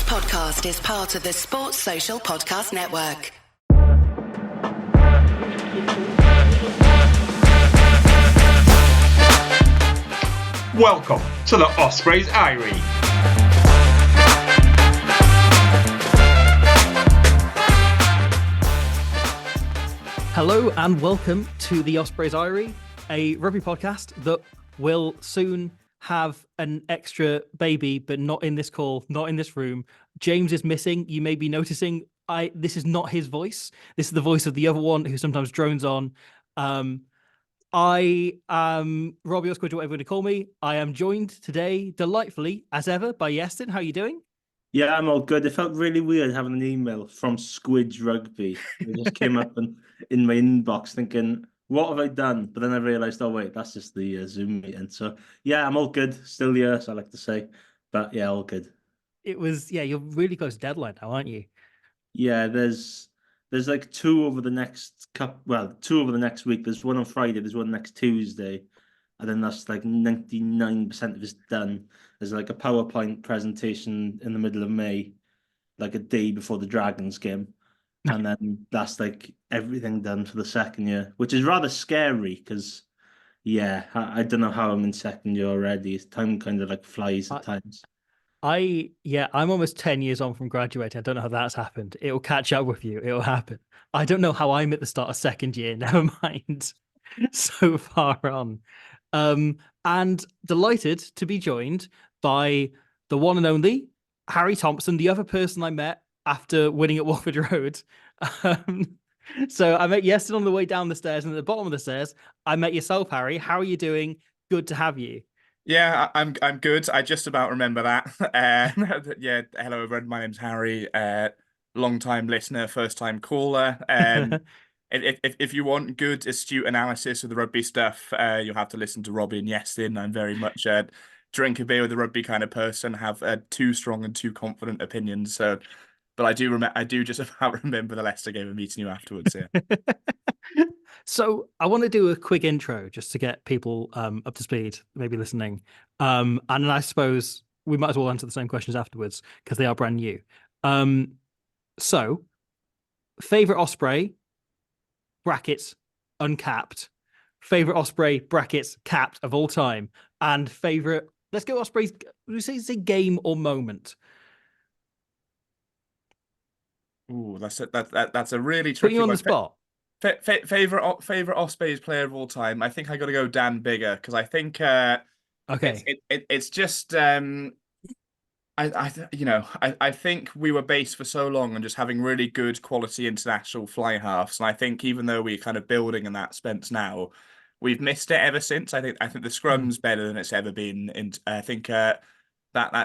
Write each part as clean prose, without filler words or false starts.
podcast is part of the Sports Social Podcast Network. Welcome to the Ospreys Eyrie. Hello and welcome to the Ospreys Eyrie, a rugby podcast that will soon have an extra baby, but not in this call, not in this room. James is missing. You may be noticing this is not his voice. This is the voice of the other one who sometimes drones on. I am Robbie Ospreys, whatever you want to call me. I am joined today, delightfully, as ever, by Yestin. How are you doing? Yeah, I'm all good. It felt really weird having an email from Squidge Rugby. It just came up in my inbox thinking, what have I done? But then I realised, oh, wait, that's just the Zoom meeting. So, yeah, I'm all good. Still here, so I like to say. But, yeah, all good. It was, you're really close to deadline now, aren't you? Yeah, there's like two over the next week. There's one on Friday, there's one next Tuesday. And then that's like 99% of it's done. There's like a PowerPoint presentation in the middle of May, like a day before the Dragons game. And then that's like everything done for the second year, which is rather scary because, yeah, I don't know how I'm in second year already. Time kind of like flies at times. I'm almost 10 years on from graduating. I don't know how that's happened. It will catch up with you. It will happen. I don't know how I'm at the start of second year. Never mind. So far on. And delighted to be joined by the one and only Harry Thompson, the other person I met after winning at Watford Road. So I met Yestin on the way down the stairs, and at the bottom of the stairs, I met yourself, Harry. How are you doing? Good to have you. Yeah, I'm good. I just about remember that. Yeah, hello everyone. My name's Harry. Long-time listener, first-time caller. If you want good, astute analysis of the rugby stuff, you'll have to listen to Robbie and Yestin. I'm very much a drink a beer with a rugby kind of person. Have too strong and too confident opinions. So, but I do just about remember the Leicester game and meeting you afterwards. Yeah. So I want to do a quick intro just to get people up to speed, maybe listening. And then I suppose we might as well answer the same questions afterwards because they are brand new. So, favorite Osprey, brackets, uncapped. Favorite Osprey, brackets, capped of all time. And favorite, let's go Ospreys, we say game or moment. Ooh, that's a really tricky Putting you on one. the spot. Favorite Ospreys player of all time. I think I got to go Dan Bigger because I think Okay. it's just I think we were based for so long on just having really good quality international fly halves, and I think even though we're kind of building in that sense now, we've missed it ever since. I think the scrum's better than it's ever been, and I think that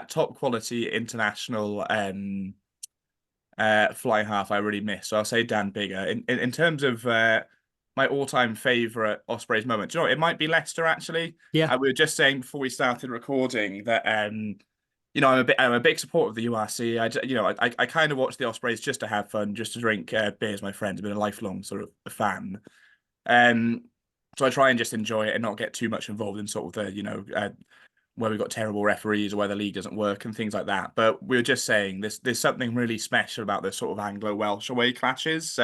top quality international fly half I really miss. So I'll say Dan Bigger. In terms of my all-time favourite Ospreys moment, do you know what? It might be Leicester actually. Yeah. We were just saying before we started recording that I'm a big supporter of the URC. I kind of watch the Ospreys just to have fun, just to drink beers with my friends. I've been a lifelong sort of a fan. So I try and just enjoy it and not get too much involved in sort of the where we've got terrible referees or where the league doesn't work and things like that. But we were just saying there's something really special about the sort of Anglo-Welsh away clashes.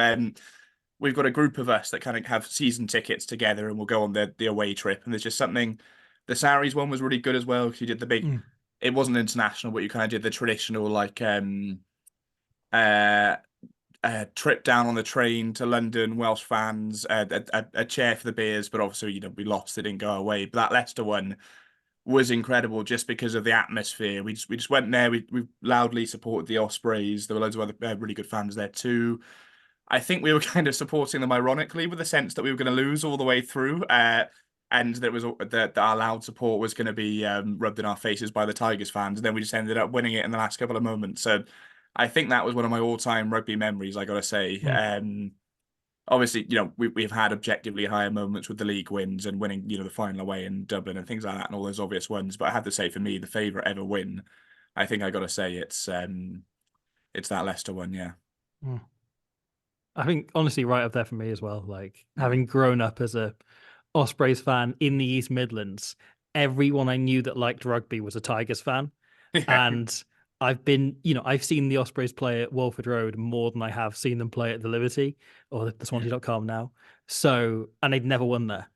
We've got a group of us that kind of have season tickets together and we'll go on the away trip. And there's just something. The Sarries one was really good as well because you did the big. It wasn't international, but you kind of did the traditional like trip down on the train to London, Welsh fans, a chair for the beers. But obviously, we lost. It didn't go away. But that Leicester one was incredible just because of the atmosphere. We just went there. We loudly supported the Ospreys. There were loads of other really good fans there too. I think we were kind of supporting them ironically with the sense that we were going to lose all the way through. And that our loud support was going to be rubbed in our faces by the Tigers fans. And then we just ended up winning it in the last couple of moments. So I think that was one of my all-time rugby memories, I got to say. Obviously, we've had objectively higher moments with the league wins and winning, the final away in Dublin and things like that and all those obvious ones. But I have to say, for me, the favourite ever win, I think I got to say it's that Leicester one, yeah. I think, honestly, right up there for me as well. Like, having grown up as a Ospreys fan in the East Midlands, everyone I knew that liked rugby was a Tigers fan. Yeah. And I've seen the Ospreys play at Walford Road more than I have seen them play at the Liberty or the Swansea.com now. So, and they'd never won there.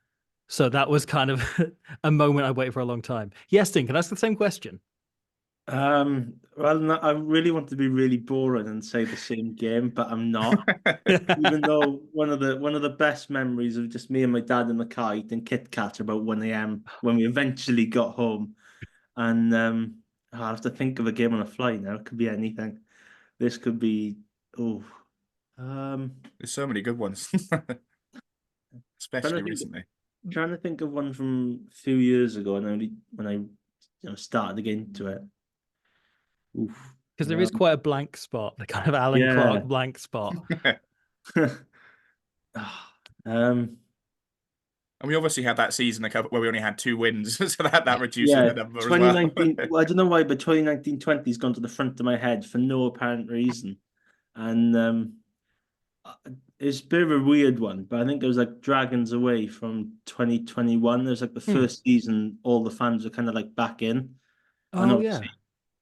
So that was kind of a moment I waited for a long time. Yes, Dean, can I ask the same question? Well, no, I really want to be really boring and say the same game, but I'm not. Even though one of the best memories of just me and my dad in the car eating Kit Kat about 1 a.m. when we eventually got home. And I have to think of a game on the fly now. It could be anything. This could be There's so many good ones, trying especially to think recently. trying to think of one from a few years ago and only when I started to get into it. Oof. Because there is quite a blank spot, the kind of Alan Yeah. Clark blank spot. Um And we obviously had that season where we only had 2 wins, so that reduces Yeah, the number as well. 2019. Well, I don't know why, but 2019-20's gone to the front of my head for no apparent reason, and it's a bit of a weird one. But I think it was like Dragons away from 2021. It was like the first season all the fans were kind of like back in, and Oh yeah. obviously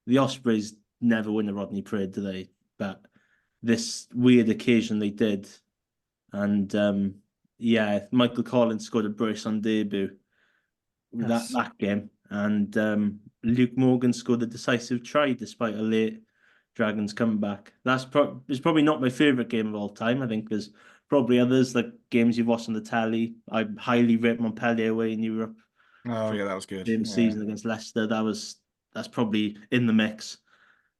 the Ospreys never win a Rodney Parade, do they? But this weird occasion they did, and yeah, Michael Collins scored a brace on debut that Yes. that game, and Luke Morgan scored a decisive try despite a late Dragons comeback. It's probably not my favorite game of all time. I think there's probably others like games you've watched on the telly. I highly rate Montpellier away in Europe Oh from yeah, that was good. the same Yeah. season against Leicester. That's probably in the mix.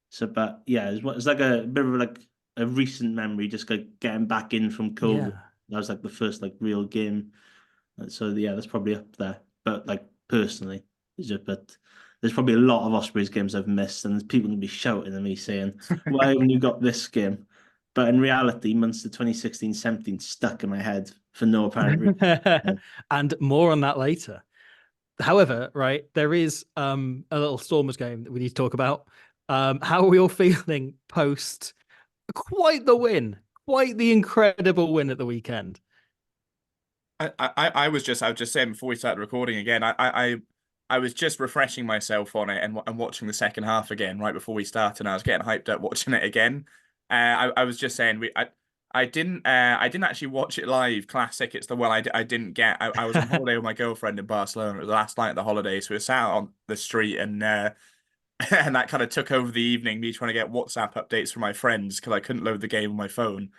So, but yeah, it's like a bit of like a recent memory, just like getting back in from COVID. Yeah. That was like the first like real game. So yeah, that's probably up there. But like personally, but there's probably a lot of Ospreys games I've missed, and there's people gonna be shouting at me saying, "Why haven't you got this game?" But in reality, Munster 2016-17 stuck in my head for no apparent reason. And more on that later. However, right, there is a little Stormers game that we need to talk about. How are we all feeling post quite the win, quite the incredible win at the weekend? I was just saying before we started recording again, I was just refreshing myself on it and watching the second half again right before we started, and I was getting hyped up watching it again. I was just saying I didn't actually watch it live. Classic, it's the one I didn't get. I was on holiday with my girlfriend in Barcelona. It was the last night of the holiday, so we were sat on the street and and that kind of took over the evening, me trying to get WhatsApp updates from my friends because I couldn't load the game on my phone.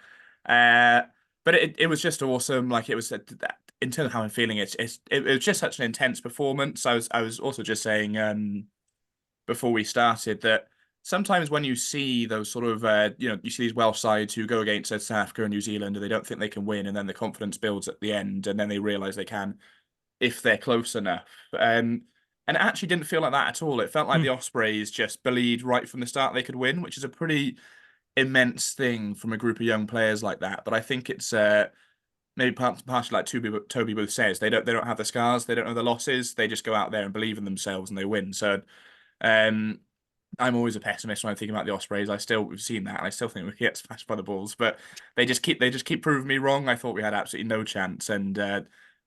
Uh, but it was just awesome. Like it was in terms of how I'm feeling, it was just such an intense performance. I was also just saying before we started that sometimes when you see those sort of you see these Welsh sides who go against South Africa and New Zealand and they don't think they can win, and then the confidence builds at the end, and then they realise they can if they're close enough. And it actually didn't feel like that at all. It felt like the Ospreys just believed right from the start they could win, which is a pretty immense thing from a group of young players like that. But I think it's maybe partially like Toby Booth says, they don't have the scars, they don't know the losses, they just go out there and believe in themselves and they win. So um, I'm always a pessimist when I'm thinking about the Ospreys. We've seen that, and I still think we get smashed by the Bulls, but they just keep proving me wrong. I thought we had absolutely no chance, and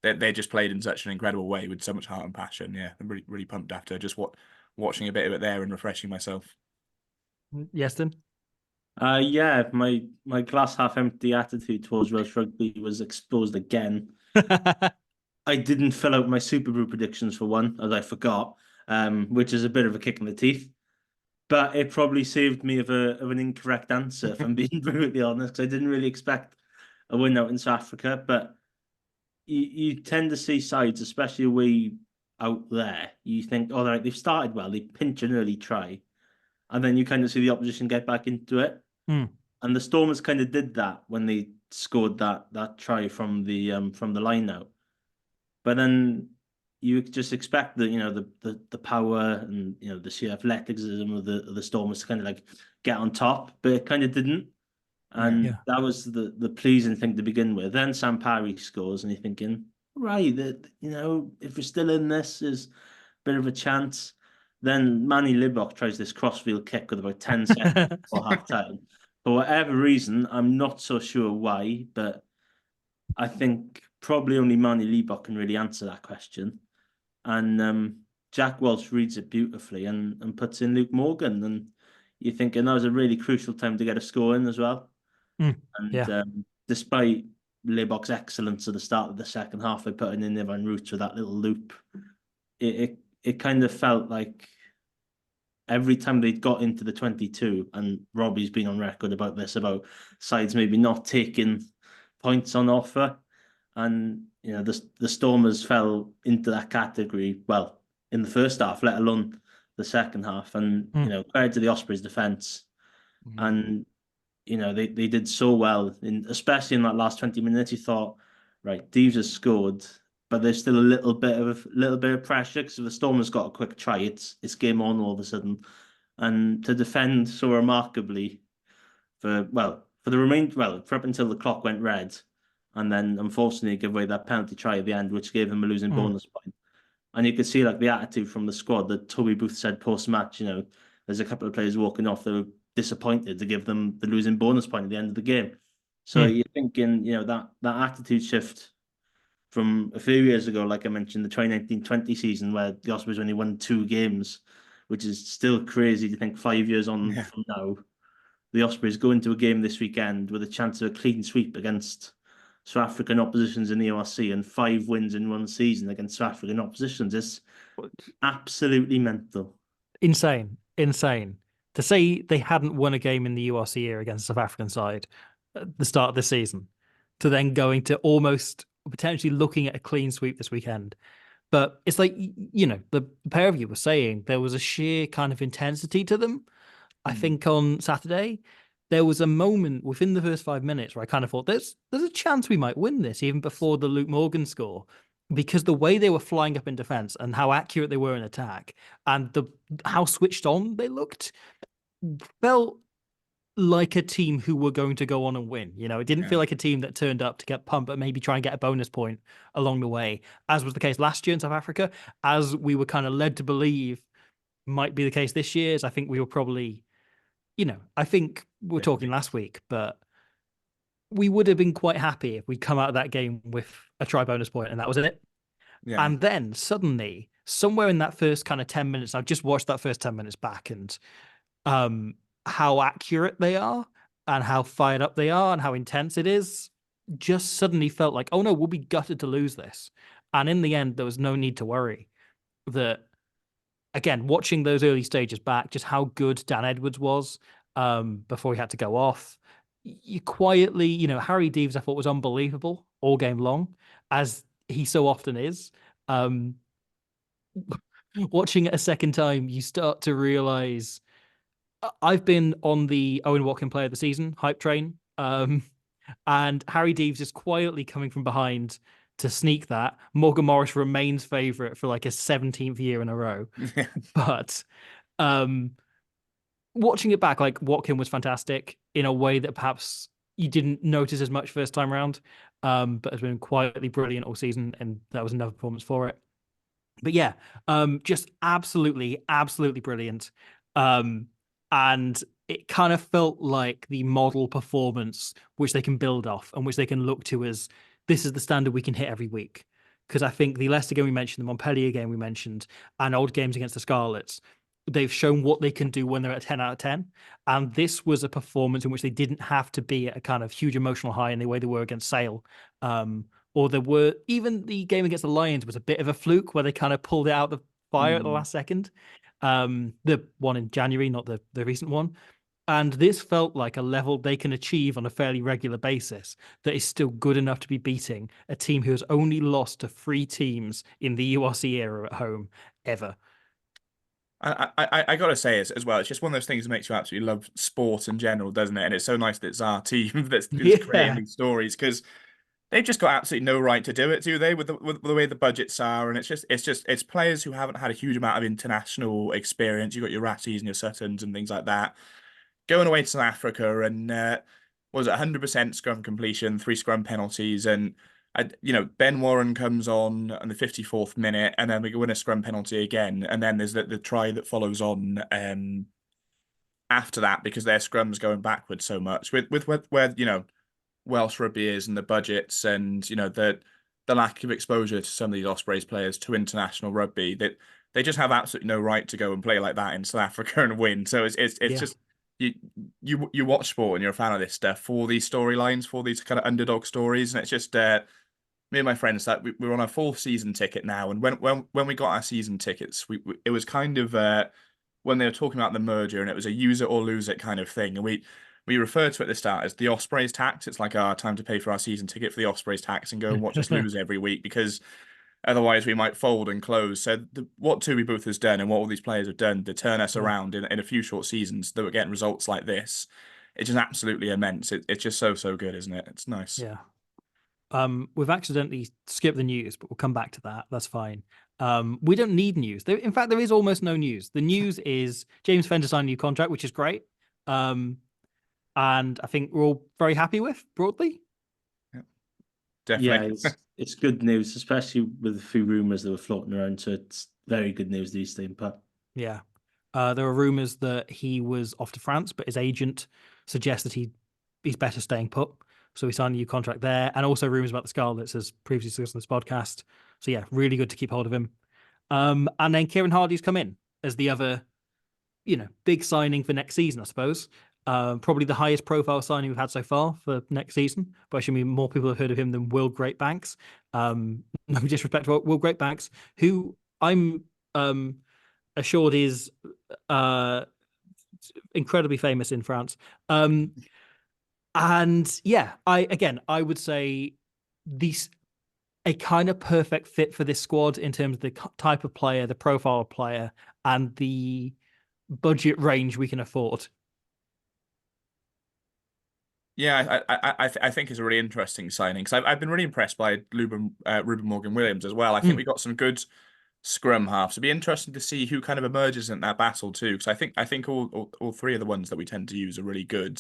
they just played in such an incredible way with so much heart and passion. Yeah, I'm really really pumped after just watching a bit of it there and refreshing myself. Yes, then. Yeah, my glass half empty attitude towards Welsh rugby was exposed again. I didn't fill out my Super Brew predictions for one, as I forgot, which is a bit of a kick in the teeth. But it probably saved me of an incorrect answer, if I'm being brutally honest, because I didn't really expect a win out in South Africa. But you tend to see sides, especially away out there, you think, all right, they've started well, they pinch an early try, and then you kind of see the opposition get back into it. And the Stormers kind of did that when they scored that try from the line out. But then you just expect that the power and the sheer athleticism of the Stormers to kind of like get on top, but it kind of didn't. And Yeah. that was the pleasing thing to begin with. Then Sam Parry scores, and you're thinking, right, that if we're still in this, is a bit of a chance. Then Manny Libbok tries this crossfield kick with about 10 seconds before half time. For whatever reason, I'm not so sure why, but I think probably only Manny Libbok can really answer that question. And Jack Welch reads it beautifully and puts in Luke Morgan. And you're thinking that was a really crucial time to get a score in as well. And Yeah. despite Leibok's excellence at the start of the second half by putting in Ivan Roots with that little loop, it kind of felt like every time they got into the 22, and Robbie's been on record about this, about sides maybe not taking points on offer. And, the Stormers fell into that category, well, in the first half, let alone the second half. And, credit to the Ospreys defence. And, they did so well, especially in that last 20 minutes. You thought, right, Deves has scored, but there's still a little bit of pressure because if the Stormers got a quick try, it's game on all of a sudden. And to defend so remarkably for up until the clock went red, and then unfortunately give away that penalty try at the end, which gave them a losing bonus point. And you could see like the attitude from the squad that Toby Booth said post match. There's a couple of players walking off that were disappointed to give them the losing bonus point at the end of the game. So you're thinking, that attitude shift from a few years ago, like I mentioned, the 2019-20 season where the Ospreys only won 2 games, which is still crazy to think 5 years on from now. The Ospreys go into a game this weekend with a chance of a clean sweep against South African oppositions in the ORC and 5 wins in one season against South African oppositions. It's absolutely mental. Insane. To say they hadn't won a game in the URC era against the South African side at the start of the season, to then going to almost potentially looking at a clean sweep this weekend. But it's like, the pair of you were saying there was a sheer kind of intensity to them. I think on Saturday, there was a moment within the first 5 minutes where I kind of thought there's a chance we might win this even before the Luke Morgan score, because the way they were flying up in defense and how accurate they were in attack and how switched on they looked felt like a team who were going to go on and win. It didn't feel like a team that turned up to get pumped, but maybe try and get a bonus point along the way, as was the case last year in South Africa, as we were kind of led to believe might be the case this year. I think we were probably, I think we were talking last week, but we would have been quite happy if we'd come out of that game with a try bonus point and that was it. Yeah. And then suddenly, somewhere in that first kind of 10 minutes, I've just watched that first 10 minutes back, and how accurate they are and how fired up they are and how intense it is just suddenly felt like, oh no, we'll be gutted to lose this. And in the end, there was no need to worry. That, again, watching those early stages back, just how good Dan Edwards was before he had to go off. You quietly, Harry Deves, I thought, was unbelievable all game long, as he so often is. Watching it a second time, you start to realize I've been on the Owen Watkin player of the season hype train, and Harry Deves is quietly coming from behind to sneak that. Morgan Morris remains favourite for like a 17th year in a row. But watching it back, like, Watkin was fantastic in a way that perhaps you didn't notice as much first time around, but has been quietly brilliant all season, and that was another performance for it. But yeah, just absolutely brilliant. And it kind of felt like the model performance which they can build off and which they can look to as this is the standard we can hit every week. Because I think the Leicester game we mentioned, the Montpellier game we mentioned, and old games against the Scarlets, they've shown what they can do when they're at 10 out of 10. And this was a performance in which they didn't have to be at a kind of huge emotional high in the way they were against Sale. Or there were, even the game against the Lions was a bit of a fluke where they kind of pulled it out of the fire at the last second. The one in January, not the recent one. And this felt like a level they can achieve on a fairly regular basis that is still good enough to be beating a team who has only lost to 3 teams in the URC era at home ever. I gotta say as well, it's just one of those things that makes you absolutely love sport in general, doesn't it? And it's so nice that it's our team that's creating these stories, because they've just got absolutely no right to do it, do they? With the way the budgets are, and it's players who haven't had a huge amount of international experience. You've got your Ratties and your Suttons and things like that, going away to South Africa, and was it 100% scrum completion, 3 scrum penalties, and Ben Warren comes on the 54th minute, and then we win a scrum penalty again, and then there's the try that follows on after that, because their scrum's going backwards so much with where Welsh rugby is and the budgets and the lack of exposure to some of these Ospreys players to international rugby, that they just have absolutely no right to go and play like that in South Africa and win. So it's just you watch sport and you're a fan of this stuff for these storylines, for these kind of underdog stories, and it's just me and my friends that we're on a full season ticket now, and when we got our season tickets, it was kind of when they were talking about the merger, and it was a use it or lose it kind of thing, and we referred to it at the start as the Ospreys tax. It's like our time to pay for our season ticket for the Ospreys tax and go and watch us lose every week, because otherwise we might fold and close. So what Tui Booth has done and what all these players have done to turn us around in a few short seasons that we're getting results like this, it's just absolutely immense. It's just so good, isn't it? It's nice. Yeah. We've accidentally skipped the news, but we'll come back to that. That's fine. We don't need news. In fact, there is almost no news. The news is James Fender signed a new contract, which is great. And I think we're all very happy with, broadly. Definitely. Yeah, it's good news, especially with a few rumours that were floating around. So it's very good news that he's staying put. Yeah. There are rumours that he was off to France, but his agent suggests that he's better staying put. So he signed a new contract there. And also rumours about the Scarlets, as previously discussed on this podcast. So yeah, really good to keep hold of him. And then Kieran Hardy's come in as the other, big signing for next season, I suppose. Probably the highest profile signing we've had so far for next season. But I should mean more people have heard of him than Will Greatbanks. No disrespect to Will Greatbanks, who I'm assured is incredibly famous in France. And yeah, I would say a kind of perfect fit for this squad in terms of the type of player, the profile of player, and the budget range we can afford. Yeah, I think it's a really interesting signing, because I've been really impressed by Ruben Morgan-Williams as well. I think we got some good scrum halves. It'd be interesting to see who kind of emerges in that battle too, because I think all three of the ones that we tend to use are really good.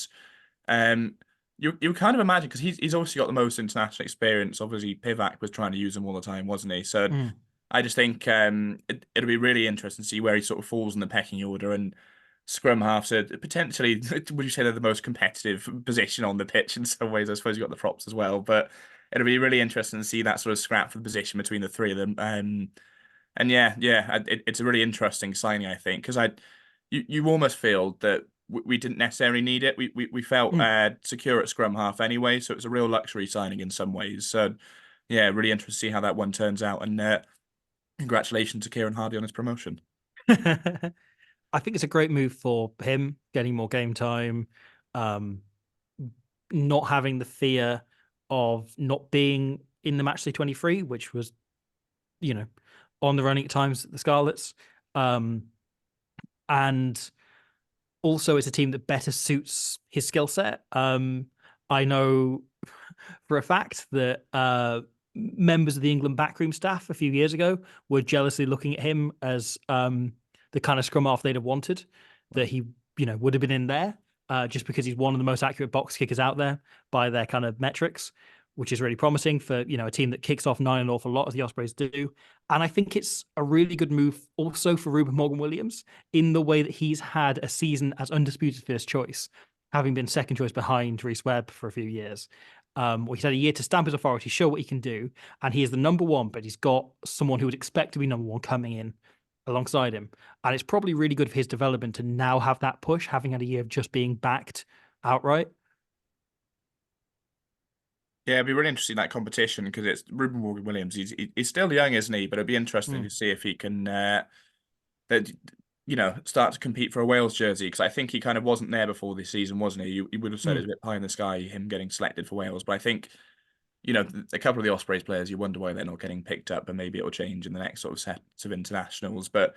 You kind of imagine, because he's obviously got the most international experience. Obviously, Pivac was trying to use him all the time, wasn't he? So I just think it'll be really interesting to see where he sort of falls in the pecking order. And scrum halves are potentially, would you say they're the most competitive position on the pitch in some ways? I suppose you've got the props as well, but it'll be really interesting to see that sort of scrap for the position between the three of them. And it's a really interesting signing, I think, because you almost feel that we didn't necessarily need it. We felt secure at scrum half anyway, so it's a real luxury signing in some ways. So yeah, really interested to see how that one turns out. And congratulations to Kieran Hardy on his promotion. I think it's a great move for him, getting more game time, not having the fear of not being in the matchday 23, which was, on the running at times at the Scarlets. And also it's a team that better suits his skill set. I know for a fact that members of the England backroom staff a few years ago were jealously looking at him as the kind of scrum half they'd have wanted, that he, would have been in there, just because he's one of the most accurate box kickers out there by their kind of metrics, which is really promising for, a team that kicks off 9 an awful lot, as the Ospreys do. And I think it's a really good move also for Ruben Morgan-Williams, in the way that he's had a season as undisputed first choice, having been second choice behind Rhys Webb for a few years. He's had a year to stamp his authority, show what he can do, and he is the number one, but he's got someone who would expect to be number one coming in alongside him. And it's probably really good for his development to now have that push, having had a year of just being backed outright. Yeah, it'd be really interesting, that competition, because it's Ruben Morgan-Williams. He's still young, isn't he? But it'd be interesting to see if he can start to compete for a Wales jersey, because I think he kind of wasn't there before this season, wasn't he? You would have said it's a bit pie in the sky, him getting selected for Wales. But I think, a couple of the Ospreys players, you wonder why they're not getting picked up, and maybe it'll change in the next sort of sets of internationals. But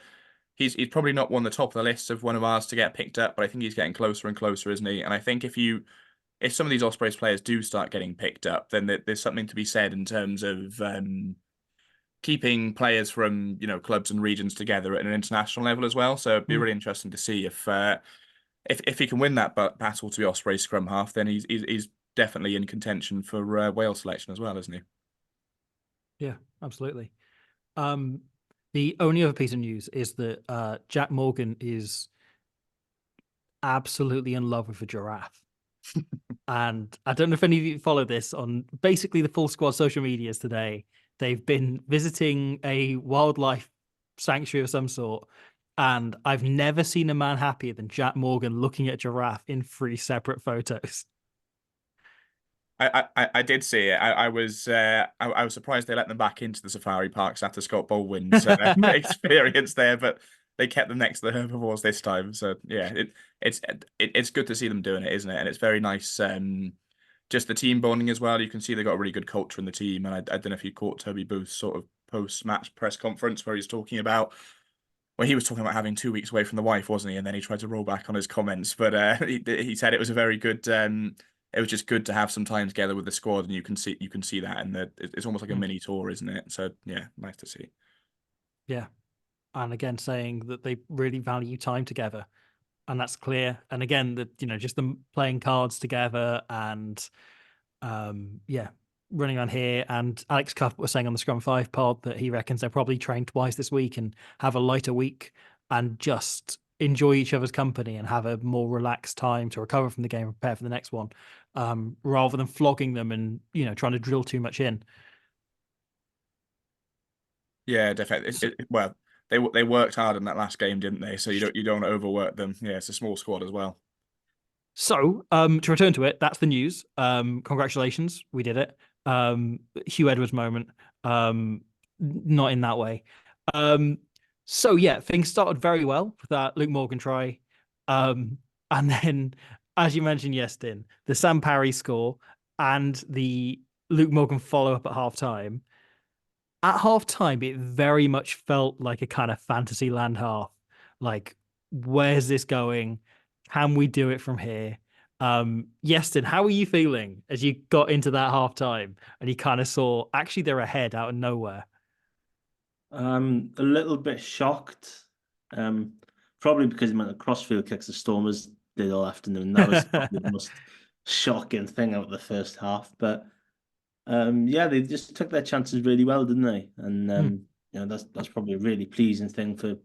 he's probably not one the top of the list of one of ours to get picked up, but I think he's getting closer and closer, isn't he? And I think if some of these Ospreys players do start getting picked up, then there's something to be said in terms of keeping players from clubs and regions together at an international level as well. So it'd be really interesting to see if he can win that battle to be Ospreys scrum half, then he's definitely in contention for Wales selection as well, isn't he? Yeah, absolutely. The only other piece of news is that Jack Morgan is absolutely in love with a giraffe. And I don't know if any of you follow this on basically the full squad social medias today. They've been visiting a wildlife sanctuary of some sort, And I've never seen a man happier than Jack Morgan looking at Giraffe in 3 separate photos. I did see it. I was surprised they let them back into the safari parks after Scott Baldwin's experience there, but they kept them next to the herbivores this time. So yeah, it's good to see them doing it, isn't it? And it's very nice. Just the team bonding as well. You can see they got a really good culture in the team. And I don't know if you caught Toby Booth's sort of post-match press conference where he's talking about. Well, he was talking about having 2 weeks away from the wife, wasn't he? And then he tried to roll back on his comments, but he said it was a very good. It was just good to have some time together with the squad, and you can see that, and it's almost like a mini tour, isn't it? So yeah, nice to see. Yeah, and again, saying that they really value time together, and that's clear. And again, that just them playing cards together, and running on here. And Alex Cuff was saying on the Scrum 5 pod that he reckons they'll probably train twice this week and have a lighter week and just enjoy each other's company and have a more relaxed time to recover from the game and prepare for the next one, rather than flogging them and trying to drill too much in. Yeah, definitely. Well, they worked hard in that last game, didn't they? So you don't overwork them. Yeah, it's a small squad as well. So to return to it, that's the news. Congratulations, we did it. Hugh Edwards moment. Not in that way. So yeah, things started very well with that Luke Morgan try. And then, as you mentioned, Yestin, the Sam Parry score and the Luke Morgan follow-up at halftime. At halftime, it very much felt like a kind of fantasy land half. Like, where's this going? Can we do it from here? Yestin, how are you feeling as you got into that halftime and you kind of saw actually they're ahead out of nowhere? A little bit shocked. Probably because the amount of crossfield kicks the Stormers did all afternoon. That was probably the most shocking thing out of the first half. But yeah, they just took their chances really well, didn't they? And that's probably a really pleasing thing for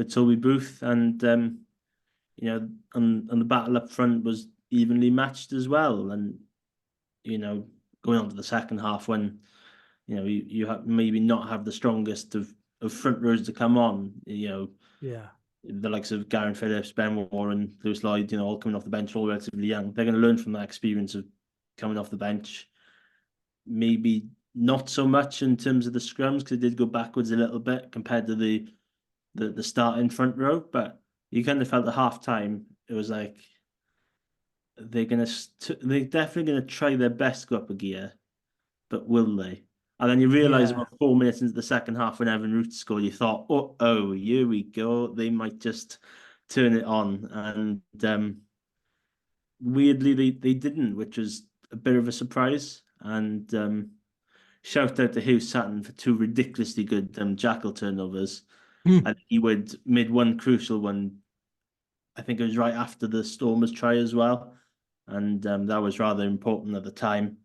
Toby Booth. And and the battle up front was evenly matched as well. And going on to the second half when you have maybe not have the strongest of front rows to come on. Yeah. The likes of Garen Phillips, Ben Warren, Lewis Lloyd, all coming off the bench, all relatively young. They're going to learn from that experience of coming off the bench. Maybe not so much in terms of the scrums because it did go backwards a little bit compared to the starting front row. But you kind of felt at half time it was like they're definitely gonna try their best to go up a gear, but will they? And then you realise Yeah. about 4 minutes into the second half when Evan Root scored, you thought, oh, here we go. They might just turn it on. And weirdly, they didn't, which was a bit of a surprise. And shout out to Hugh Sutton for 2 ridiculously good jackal turnovers. And he would made one crucial one. I think it was right after the Stormers try as well. And that was rather important at the time.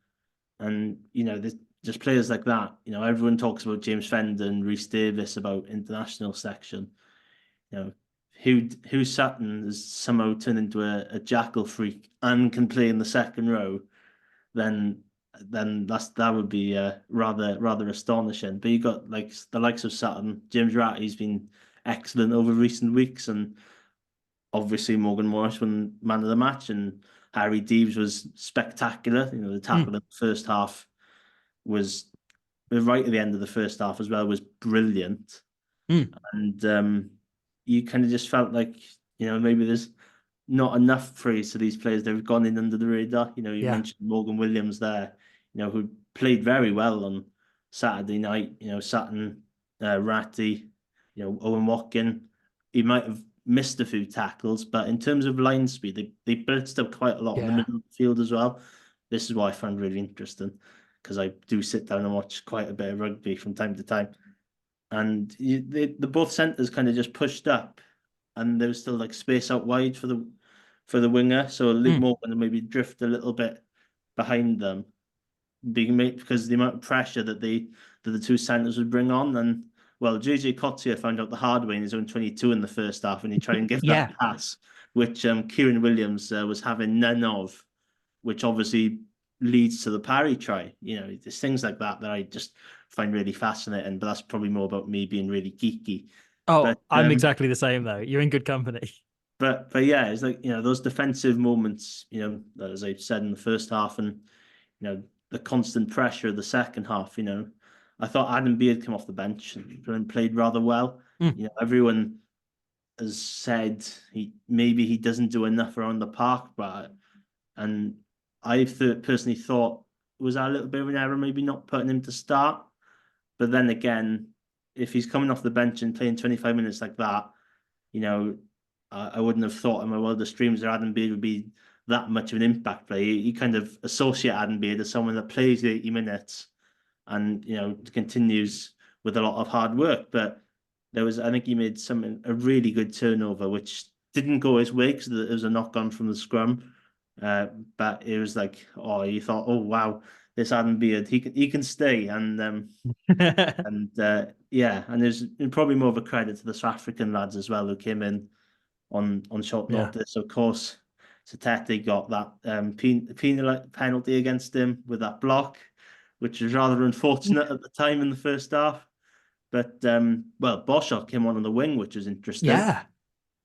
And, there's just players like that. Everyone talks about James Fender and Rhys Davis about international section. Hugh Sutton has somehow turned into a jackal freak and can play in the second row, then that would be rather astonishing. But you got like the likes of Sutton, James Ratty's been excellent over recent weeks, and obviously Morgan Morris won man of the match, and Harry Deeves was spectacular. The tackle in the first half was right at the end of the first half as well was brilliant. And you kind of just felt like maybe there's not enough praise to these players. They've gone in under the radar. You mentioned Morgan Williams there, who played very well on Saturday night. Sutton, Ratty, Owen Watkin. He might have missed a few tackles, but in terms of line speed, they blitzed up quite a lot in the middle of the field as well. This is what I find really interesting because I do sit down and watch quite a bit of rugby from time to time. And the both centres kind of just pushed up, and there was still like space out wide for the winger. So Luke Morgan maybe drift a little bit behind them, being made because the amount of pressure that the 2 centres would bring on. And well, JJ Cotier found out the hard way in his own 22 in the first half when he tried and give that pass, which Kieran Williams was having none of, which obviously leads to the Parry try. There's things like that I just find really fascinating, but that's probably more about me being really geeky. Oh, But I'm exactly the same though. You're in good company. but yeah, it's like, those defensive moments, as I said in the first half, and the constant pressure of the second half. I thought Adam Beard came off the bench and played rather well. Mm. Everyone has said he doesn't do enough around the park, and personally thought, was that a little bit of an error, maybe not putting him to start. But then again, if he's coming off the bench and playing 25 minutes like that, I wouldn't have thought in my wildest dreams that Adam Beard would be that much of an impact player. You kind of associate Adam Beard as someone that plays 80 minutes and continues with a lot of hard work. But I think he made a really good turnover, which didn't go his way because there was a knock on from the scrum. But it was like, oh, you thought, oh wow, this Adam Beard, he can stay. Yeah, and there's probably more of a credit to the South African lads as well who came in on short Yeah. notice. Of course, Satete got that penalty against him with that block, which was rather unfortunate at the time in the first half. But well, Boshoff came on the wing, which was interesting. Yeah.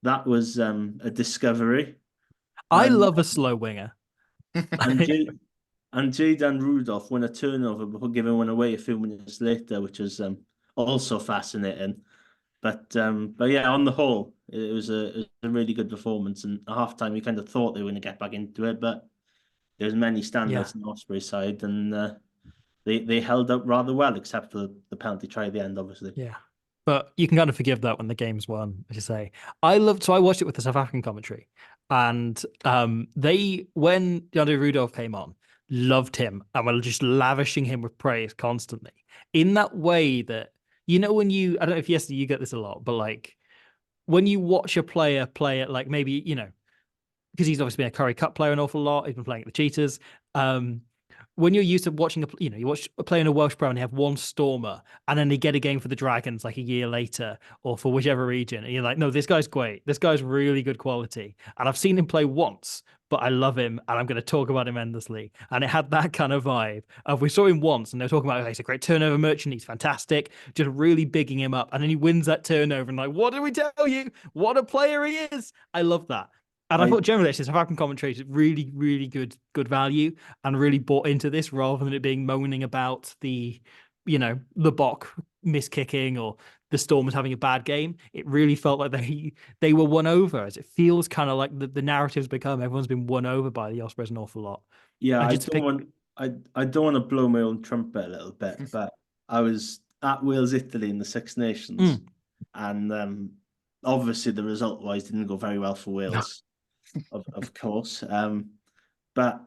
That was a discovery. I And love a slow winger. and Jaydan Rudolph won a turnover before giving one away a few minutes later, which was also fascinating. But yeah, on the whole, it was a really good performance. And at halftime, we kind of thought they were going to get back into it, but there was many standouts on the Ospreys side, and they held up rather well, except for the penalty try at the end, obviously. Yeah. But you can kind of forgive that when the game's won, as you say. I watched it with the South African commentary. And when DeAndre Rudolph came on, loved him and were just lavishing him with praise constantly. In that way that, I don't know if yesterday you get this a lot, but like when you watch a player play it, like maybe, because he's obviously been a Curry Cup player an awful lot, he's been playing at the Cheetahs. When you're used to watching you watch a player in a Welsh Pro and they have one stormer and then they get a game for the Dragons like a year later or for whichever region, and you're like, no, this guy's great. This guy's really good quality. And I've seen him play once, but I love him and I'm going to talk about him endlessly. And it had that kind of vibe of we saw him once and they're talking about, he's a great turnover merchant. He's fantastic. Just really bigging him up. And then he wins that turnover and like, what did we tell you? What a player he is. I love that. And I thought generally, actually, South African commentators really, really good value and really bought into this rather than it being moaning about the Bok miskicking or the Stormers having a bad game. It really felt like they were won over, as it feels kind of like the narrative's become everyone's been won over by the Ospreys an awful lot. Yeah, I don't want to blow my own trumpet a little bit, but I was at Wales Italy in the Six Nations, and obviously the result wise didn't go very well for Wales. Of course. But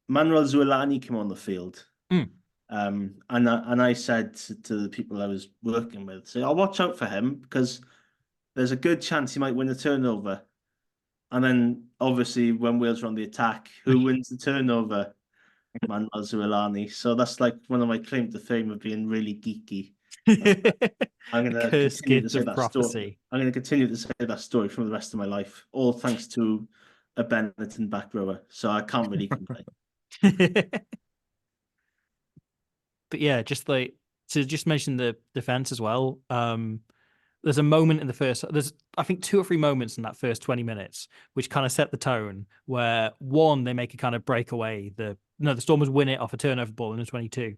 Manuel Zuelani came on the field. And I said to the people I was working with, say, I'll watch out for him because there's a good chance he might win a turnover. And then obviously when Wales are on the attack, who wins the turnover? Manuel Zuelani. So that's like one of my claims to fame of being really geeky. I'm going to continue to say that story. I'm going to continue to say that story for the rest of my life, all thanks to a Benetton back rower. So I can't really complain. But yeah, just like to just mention the defense as well. There's a moment in there's I think 2 or 3 moments in that first 20 minutes which kind of set the tone where one, they make a kind of breakaway. The Stormers win it off a turnover ball in the 22.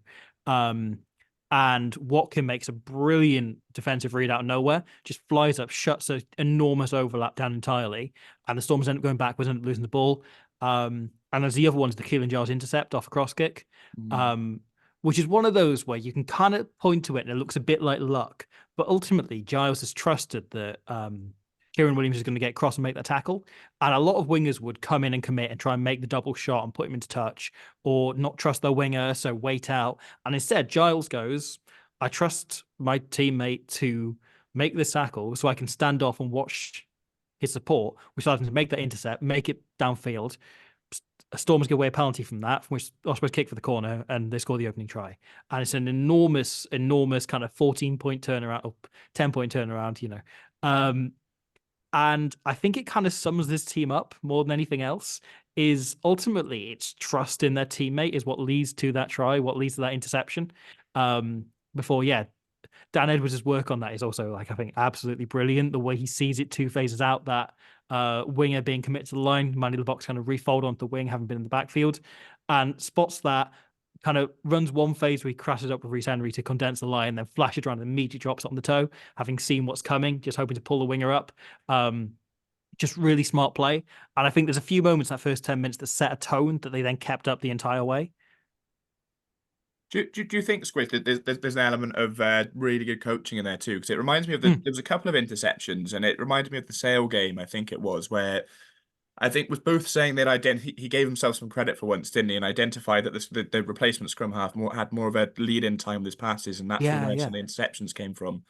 And Watkin makes a brilliant defensive read out of nowhere, just flies up, shuts an enormous overlap down entirely, and the Stormers end up going backwards and losing the ball. And there's the other one's the Keelan Giles intercept off a cross kick, which is one of those where you can kind of point to it and it looks a bit like luck, but ultimately Giles has trusted that Kieran Williams is going to get across and make that tackle. And a lot of wingers would come in and commit and try and make the double shot and put him into touch or not trust their winger, so wait out. And instead, Giles goes, I trust my teammate to make this tackle so I can stand off and watch his support, which allows him to make that intercept, make it downfield. Stormers give away a penalty from that, from which Ospreys kick for the corner, and they score the opening try. And it's an enormous kind of 14-point turnaround, or 10-point turnaround, and I think it kind of sums this team up more than anything else, is ultimately it's trust in their teammate is what leads to that try, what leads to that interception. Before, Dan Edwards' work on that is also, like, I think, absolutely brilliant. The way he sees it 2 phases out, that winger being committed to the line, man in the box kind of refold onto the wing, having been in the backfield, and spots that, kind of runs one phase where he crashes up with Reece Henry to condense the line, then flashes around and immediately drops it on the toe, having seen what's coming, just hoping to pull the winger up. Just really smart play. And I think there's a few moments in that first 10 minutes that set a tone that they then kept up the entire way. Do you think, Squish, that there's an element of really good coaching in there too? Because it reminds me of there was a couple of interceptions, and it reminded me of the Sale game, I think it was, where I think was both saying that he gave himself some credit for once, didn't he, and identified that the replacement scrum half had more of a lead in time with his passes, and that's where some of the interceptions came from.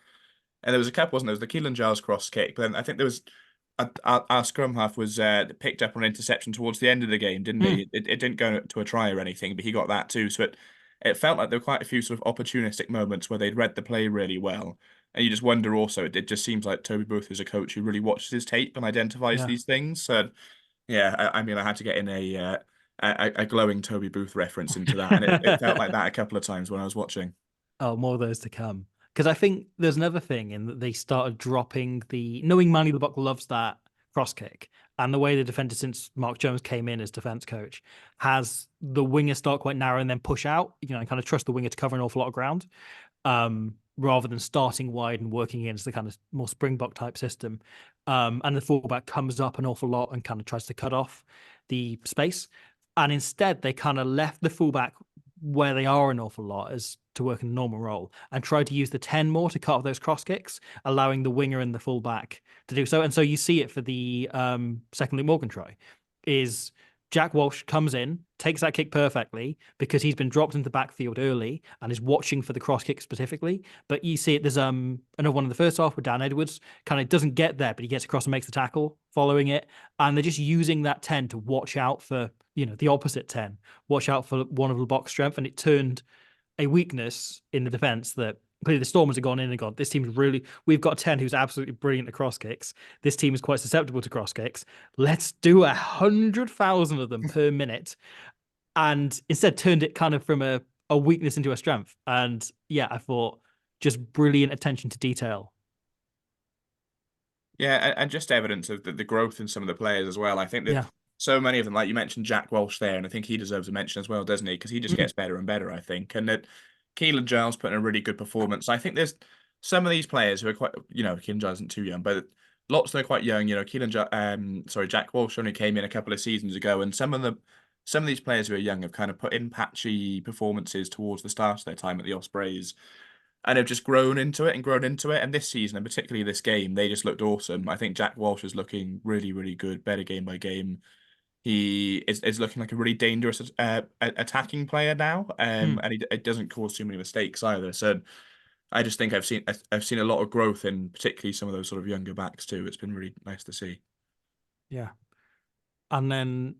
And there was a couple, wasn't there? There was the Keelan Giles cross kick, but then I think there was our scrum half was picked up on an interception towards the end of the game, didn't he? It didn't go to a try or anything, but he got that too. So it felt like there were quite a few sort of opportunistic moments where they'd read the play really well. And you just wonder also, it just seems like Toby Booth is a coach who really watches his tape and identifies these things. So yeah, I mean, I had to get in a glowing Toby Booth reference into that, and it felt like that a couple of times when I was watching. Oh, more of those to come. Because I think there's another thing in that they started dropping knowing Manny LeBuck loves that cross kick, and the way the defender since Mark Jones came in as defense coach has the winger start quite narrow and then push out, and kind of trust the winger to cover an awful lot of ground, rather than starting wide and working against the kind of more Springbok type system. And the fullback comes up an awful lot and kind of tries to cut off the space. And instead, they kind of left the fullback where they are an awful lot as to work in a normal role, and tried to use the 10 more to cut off those cross kicks, allowing the winger and the fullback to do so. And so you see it for the second Luke Morgan try, is Jack Walsh comes in, takes that kick perfectly because he's been dropped into the backfield early and is watching for the cross kick specifically. But you see it, there's another one in the first half with Dan Edwards, kind of doesn't get there, but he gets across and makes the tackle following it. And they're just using that 10 to watch out for, the opposite 10, watch out for one of the box strength. And it turned a weakness in the defense that clearly the Stormers have gone in and gone, this team's we've got 10 who's absolutely brilliant at cross kicks. This team is quite susceptible to cross kicks. Let's do 100,000 of them per minute. And instead turned it kind of from a weakness into a strength. And yeah, I thought just brilliant attention to detail. Yeah, and just evidence of the growth in some of the players as well. I think that so many of them, like you mentioned Jack Walsh there, and I think he deserves a mention as well, doesn't he? Because he just gets better and better, I think. And that Keelan Giles put in a really good performance. I think there's some of these players who are quite, Keelan Giles isn't too young, but lots of them are quite young. Jack Walsh only came in a couple of seasons ago, and some of these players who are young have kind of put in patchy performances towards the start of their time at the Ospreys, and have just grown into it. And this season, and particularly this game, they just looked awesome. I think Jack Walsh is looking really, really good, better game by game. He is looking like a really dangerous attacking player now, and it doesn't cause too many mistakes either. So I just think I've seen a lot of growth in particularly some of those sort of younger backs too. It's been really nice to see. Yeah. And then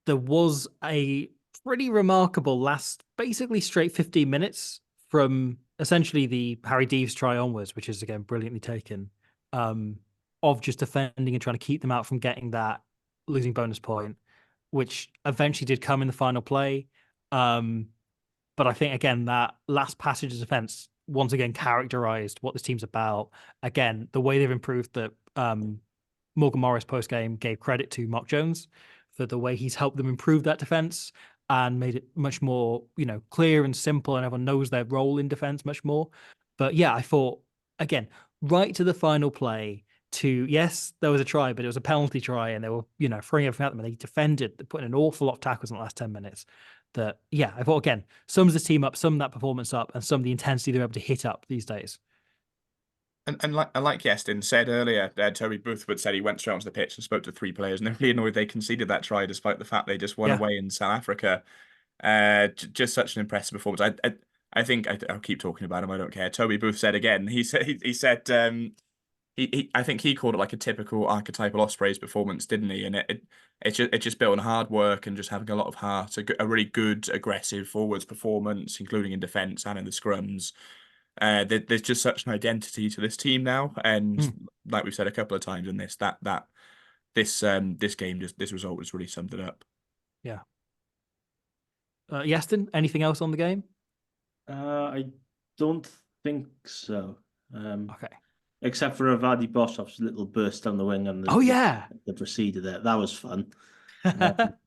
there was a pretty remarkable last, basically straight 15 minutes from essentially the Harry Deeves try onwards, which is again brilliantly taken, of just defending and trying to keep them out from getting that losing bonus point, which eventually did come in the final play. But I think, again, that last passage of defense once again characterized what this team's about. Again, the way they've improved that Morgan Morris post-game gave credit to Mark Jones for the way he's helped them improve that defense and made it much more, clear and simple, and everyone knows their role in defense much more. But yeah, I thought, again, right to the final play, yes, there was a try, but it was a penalty try, and they were, throwing everything at them, and they defended, they put in an awful lot of tackles in the last 10 minutes. That, yeah, I thought, again, sums this team up, some that performance up, and some of the intensity they're able to hit up these days. And like Yestin said earlier, Toby Boothwood said he went straight onto the pitch and spoke to 3 players, and they're really annoyed they conceded that try despite the fact they just won away in South Africa. Just such an impressive performance. I think I'll keep talking about him. I don't care. Toby Booth said again. He said I think he called it like a typical archetypal Ospreys performance, didn't he? And it's just built on hard work and just having a lot of heart. A really good aggressive forwards performance, including in defence and in the scrums. There's just such an identity to this team now, and like we've said a couple of times in this, this game, this result just really summed it up. Yestin, anything else on the game? I don't think so. Okay. Except for Avadi Boshov's little burst down the wing and Oh yeah. the preceded it. That was fun. But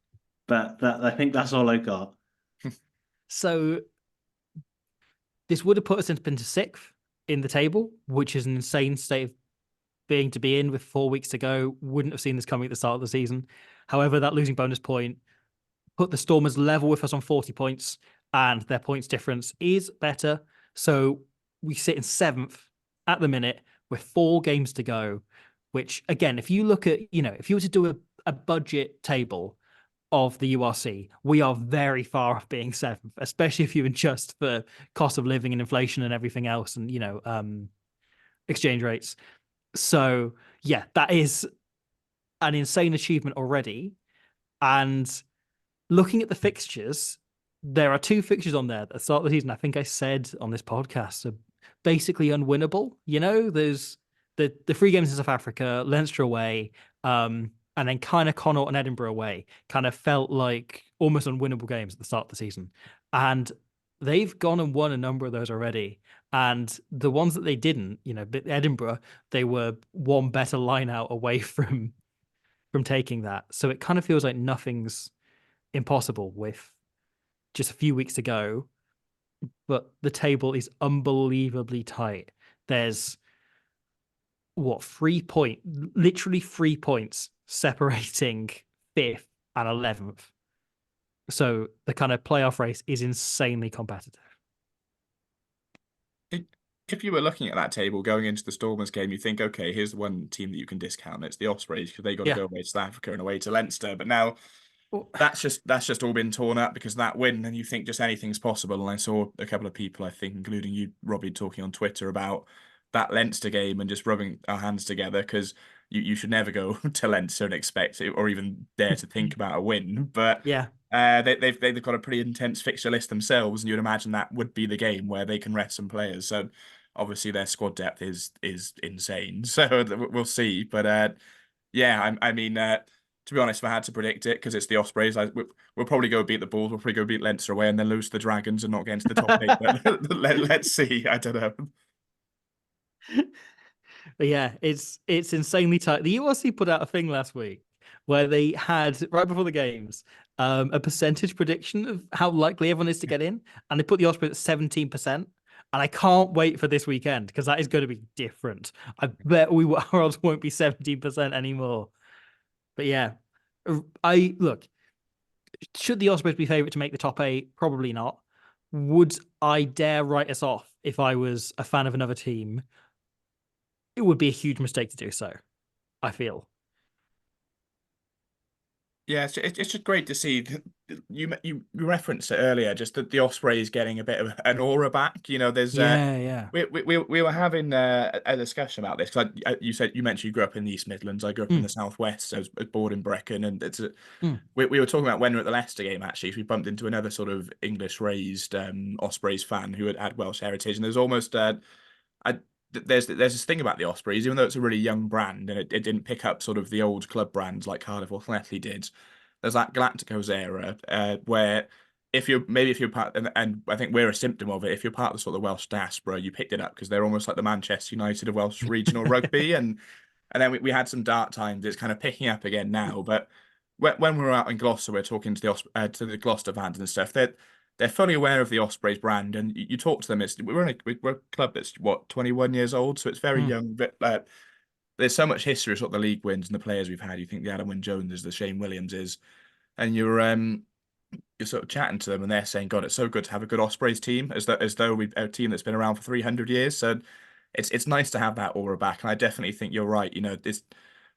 I think that's all I got. So this would have put us into sixth in the table, which is an insane state of being to be in with 4 weeks to go. Wouldn't have seen this coming at the start of the season. However, that losing bonus point put the Stormers level with us on 40 points, and their points difference is better. So we sit in seventh at the minute with 4 games to go, which again, if you look at, if you were to do a budget table of the URC, we are very far off being seventh, especially if you adjust for cost of living and inflation and everything else and, exchange rates. So yeah, that is an insane achievement already. And looking at the fixtures, there are 2 fixtures on there at the start of the season. I think I said on this podcast are basically unwinnable. There's the 3 games in South Africa, Leinster away, and then kind of Connaught and Edinburgh away. Kind of felt like almost unwinnable games at the start of the season, and they've gone and won a number of those already. And the ones that they didn't, Edinburgh, they were one better line out away from taking that. So it kind of feels like nothing's impossible with just a few weeks to go, but the table is unbelievably tight. There's literally 3 points separating 5th and 11th. So the kind of playoff race is insanely competitive. If you were looking at that table going into the Stormers game, you think, okay, here's the one team that you can discount. It's the Ospreys because they got to go away to South Africa and away to Leinster. But now that's just all been torn up because of that win, and you think just anything's possible. And I saw a couple of people, I think, including you, Robbie, talking on Twitter about that Leinster game and just rubbing our hands together because you should never go to Leinster and expect it or even dare to think about a win. But yeah, they've got a pretty intense fixture list themselves, and you'd imagine that would be the game where they can rest some players. So obviously their squad depth is insane. So we'll see. But yeah, I mean, to be honest, if I had to predict it, because it's the Ospreys, we'll probably go beat the Bulls, we'll probably go beat Leinster away, and then lose to the Dragons and not get into the top 8. But let's see. I don't know. But yeah, it's insanely tight. The URC put out a thing last week where they had, right before the games, a percentage prediction of how likely everyone is to get in, and they put the Ospreys at 17%. And I can't wait for this weekend because that is going to be different. I bet our odds won't be 17% anymore. But yeah, should the Ospreys be favourite to make the top 8? Probably not. Would I dare write us off if I was a fan of another team? It would be a huge mistake to do so, I feel. Yeah, it's just great to see. You referenced it earlier, just that the Ospreys getting a bit of an aura back. There's Yeah. we were having a discussion about this because you mentioned you grew up in the East Midlands. I grew up in the Southwest. I was born in Brecon, and we were talking about when we were at the Leicester game actually. We bumped into another sort of English raised Ospreys fan who had Welsh heritage, and there's almost there's this thing about the Ospreys, even though it's a really young brand and it didn't pick up sort of the old club brands like Cardiff or Llanelli did. There's that Galacticos era where if you're part, and I think we're a symptom of it. If you're part of the sort of Welsh diaspora, you picked it up because they're almost like the Manchester United of Welsh regional rugby, and then we had some dark times. It's kind of picking up again now, but when we were out in Gloucester, we're talking to the Gloucester fans and stuff. They're fully aware of the Ospreys brand, and you talk to them. We're a club that's 21 years old, so it's very young. But there's so much history of sort of the league wins and the players we've had. You think the Adam Wynne Jones is, the Shane Williams is, and you're sort of chatting to them, and they're saying, "God, it's so good to have a good Ospreys team, as though we a team that's been around for 300 years." So it's nice to have that aura back, and I definitely think you're right.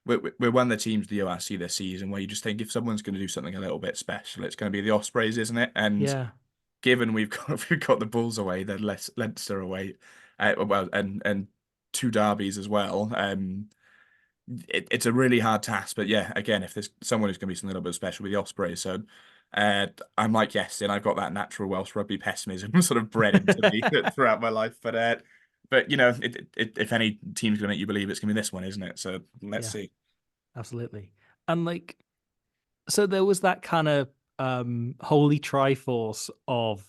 We're one of the teams the URC this season where you just think if someone's going to do something a little bit special, it's going to be the Ospreys, isn't it? And Yeah. given we've got the Bulls away, then Leinster away, and 2 derbies as well. It's a really hard task, but yeah, again, if there's someone who's going to be something a little bit special with the Ospreys, so I'm like yes, and I've got that natural Welsh rugby pessimism sort of bred into me throughout my life, but if any team's going to make you believe, it's going to be this one, isn't it? So let's see. Absolutely, and so there was that kind of holy triforce of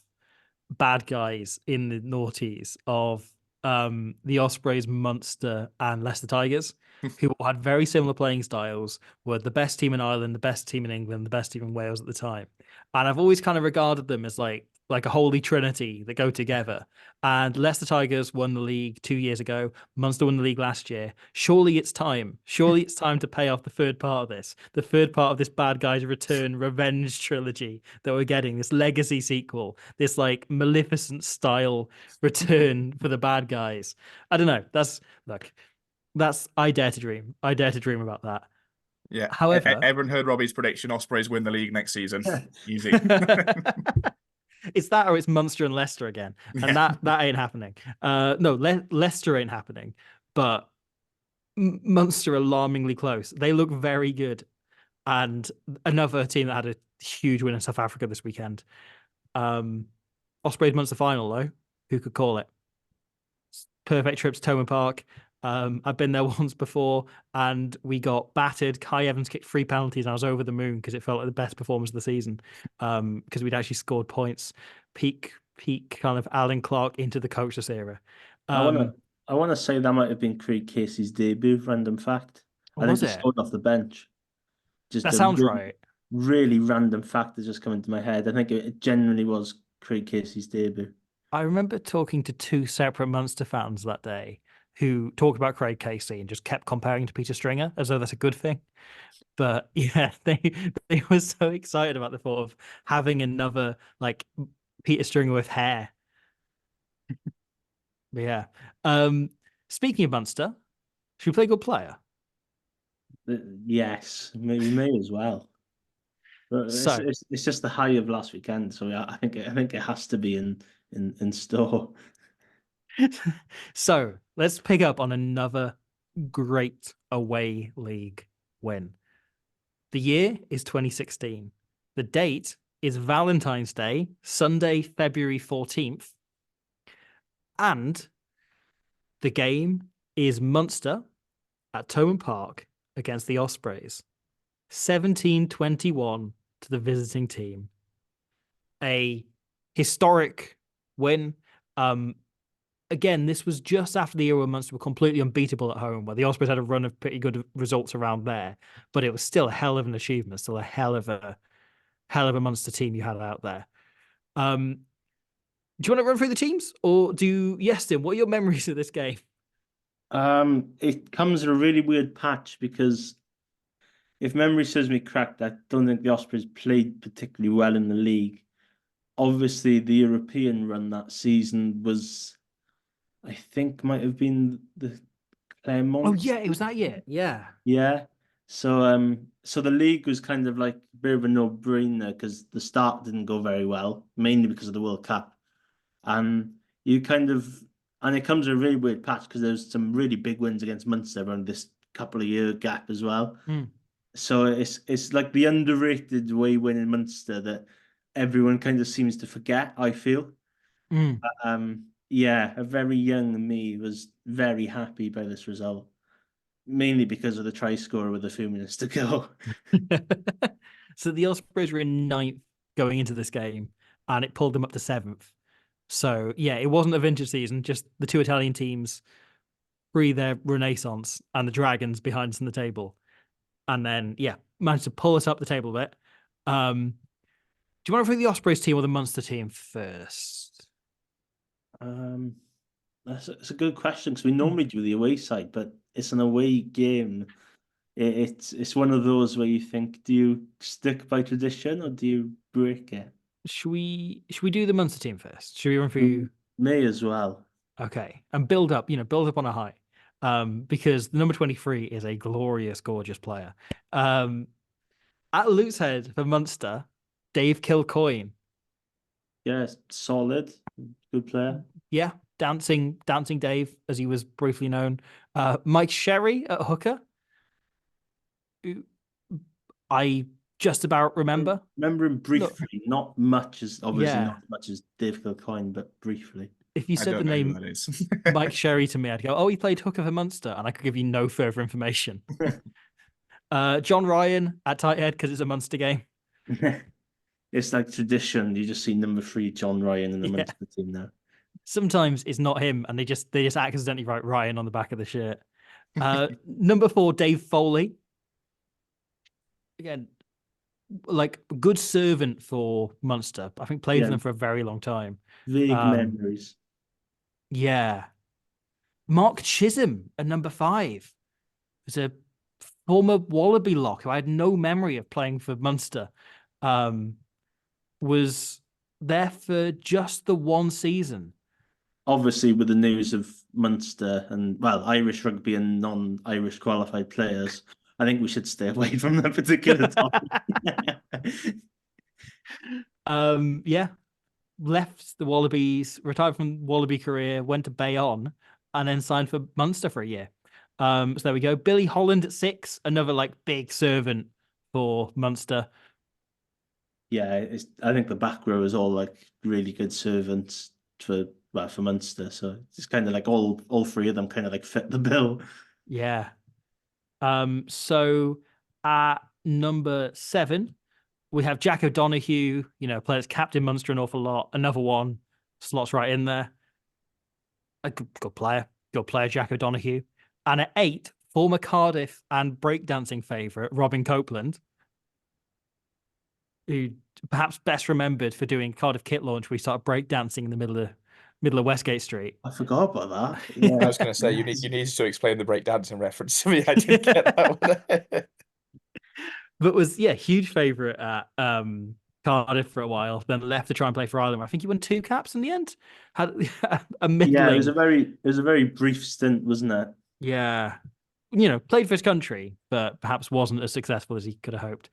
bad guys in the noughties of the Ospreys, Munster, and Leicester Tigers, who all had very similar playing styles, were the best team in Ireland, the best team in England, the best team in Wales at the time. And I've always kind of regarded them as like a holy trinity that go together. And Leicester Tigers won the league 2 years ago. Munster won the league last year. Surely it's time. Surely it's time to pay off the third part of this. The third part of this bad guys return revenge trilogy that we're getting, this legacy sequel, this like Maleficent style return for the bad guys. I don't know. That's I dare to dream. I dare to dream about that. Yeah. However, everyone heard Robbie's prediction. Ospreys win the league next season. Easy. it's that or it's Munster and Leicester again, and that ain't happening. No, Leicester ain't happening, but Munster alarmingly close. They look very good, and another team that had a huge win in South Africa this weekend. Ospreys Munster final though. Who could call it? Perfect trip to Thomond Park. I've been there once before, and we got battered. Kai Evans kicked 3 penalties, and I was over the moon because it felt like the best performance of the season. Because we'd actually scored points. Peak kind of Alan Clark into the coachless era. I wanna say that might have been Craig Casey's debut. Random fact. I think he scored off the bench. Just that sounds right. Really random fact that just come into my head. I think it genuinely was Craig Casey's debut. I remember talking to 2 separate Munster fans that day who talked about Craig Casey and just kept comparing to Peter Stringer as though that's a good thing. But yeah, they were so excited about the thought of having another like Peter Stringer with hair. But yeah. Speaking of Munster, should we play Good Player? Yes, maybe me as well. But it's just the high of last weekend, so I think it has to be in store. So let's pick up on another great away league win. The year is 2016. The date is Valentine's Day, Sunday, February 14th. And the game is Munster at Thomond Park against the Ospreys. 17-21 to the visiting team. A historic win. Again, this was just after the era where Munster were completely unbeatable at home, where the Ospreys had a run of pretty good results around there, but it was still a hell of an achievement, still a hell of a Munster team you had out there. Do you want to run through the teams, or Tim? What are your memories of this game? It comes in a really weird patch because if memory serves me correct, I don't think the Ospreys played particularly well in the league. Obviously, the European run that season was, I think, might have been the Claremont. Oh yeah, it was that year. Yeah. Yeah. So the league was kind of like a bit of a no-brainer because the start didn't go very well, mainly because of the World Cup. And it comes in a really weird patch because there's some really big wins against Munster around this couple of year gap as well. So it's like the underrated away win in Munster that everyone kind of seems to forget, I feel. Yeah, a very young me was very happy by this result, mainly because of the try scorer with a few minutes to go. So the Ospreys were in 9th going into this game, and it pulled them up to 7th. So yeah, it wasn't a vintage season, just the 2 Italian teams pre their renaissance and the Dragons behind us in the table. And then, yeah, managed to pull us up the table a bit. Do you want to bring the Ospreys team or the Munster team first? That's a good question because we normally do the away side, but it's an away game. It's one of those where you think, do you stick by tradition or do you break it? Should we do the Munster team first? Should we run through? May as well. Okay, and build up on a high. Because the number 23 is a glorious, gorgeous player. At loose head for Munster, Dave Kilcoyne. Yes, solid, good player. Yeah, dancing Dave, as he was briefly known. Mike Sherry at hooker. I just about remember. Remember him briefly, not much as not as much as Dave Kilcoyne, but briefly. If you said the name Mike Sherry to me, I'd go, "Oh, he played hooker for Munster," and I could give you no further information. John Ryan at tight head because it's a Munster game. It's like tradition. You just see number 3 John Ryan in the Yeah. Munster team now. Sometimes it's not him, and they just accidentally write Ryan on the back of the shirt. Number 4, Dave Foley. Again, like good servant for Munster. I think played for them for a very long time. Vague memories. Yeah. Mark Chisholm at number 5 was a former Wallaby lock who I had no memory of playing for Munster. Was there for just the one season. Obviously, with the news of Munster and, well, Irish rugby and non-Irish qualified players, I think we should stay away from that particular topic. Yeah. Left the Wallabies, retired from Wallaby career, went to Bayonne, and then signed for Munster for a year. So there we go. Billy Holland at 6, another like big servant for Munster. Yeah, I think the back row is all like really good servants for Munster. So it's kind of like all 3 of them kind of like fit the bill. Yeah. So at number 7, we have Jack O'Donoghue, player that's captain Munster an awful lot. Another one slots right in there. A good player, Jack O'Donoghue. And at 8, former Cardiff and breakdancing favourite Robin Copeland, who perhaps best remembered for doing Cardiff kit launch where he started breakdancing in the middle of Westgate Street. I forgot about that. Yeah. I was going to say you need to explain the breakdancing reference to me. I didn't get that one. But was huge favourite at Cardiff for a while. Then left to try and play for Ireland. I think he won 2 caps in the end. Had a middling. Yeah, it was a very brief stint, wasn't it? Yeah. Played for his country, but perhaps wasn't as successful as he could have hoped.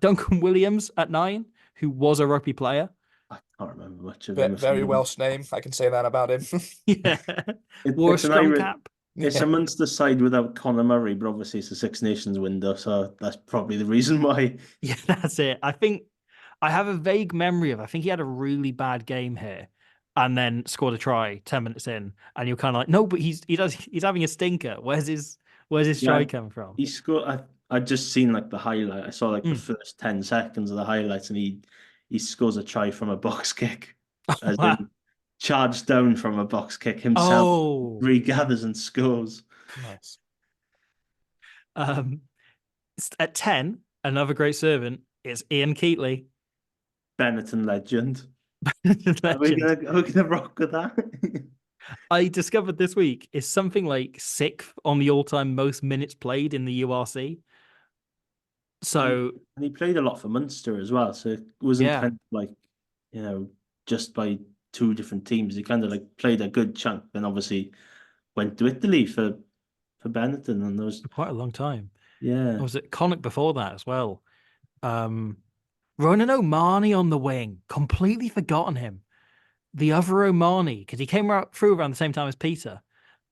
Duncan Williams at 9, who was a rugby player. I can't remember much of him. Very Welsh name. I can say that about him. Yeah. Wore a scrum cap. It's a Munster side without Conor Murray, but obviously it's a Six Nations window, so that's probably the reason why. Yeah, that's it. I think I have a vague memory of, I think he had a really bad game here and then scored a try 10 minutes in, and you're kind of like, no, but he's having a stinker. Where's his try coming from? He scored. I just seen like the highlight. I saw like the first 10 seconds of the highlights, and he scores a try from a box kick, as in charged down from a box kick himself, regathers and scores. Nice. At 10, another great servant is Ian Keatley. Benetton legend. Are we gonna rock with that? I discovered this week is something like 6th on the all-time most minutes played in the URC. So and he played a lot for Munster as well. So it wasn't kind of like, just by 2 different teams. He kind of like played a good chunk, then obviously went to Italy for Benetton, and there was quite a long time. Yeah. I was at Connacht before that as well. Ronan O'Mahony on the wing. Completely forgotten him. The other O'Mahony, because he came through around the same time as Peter.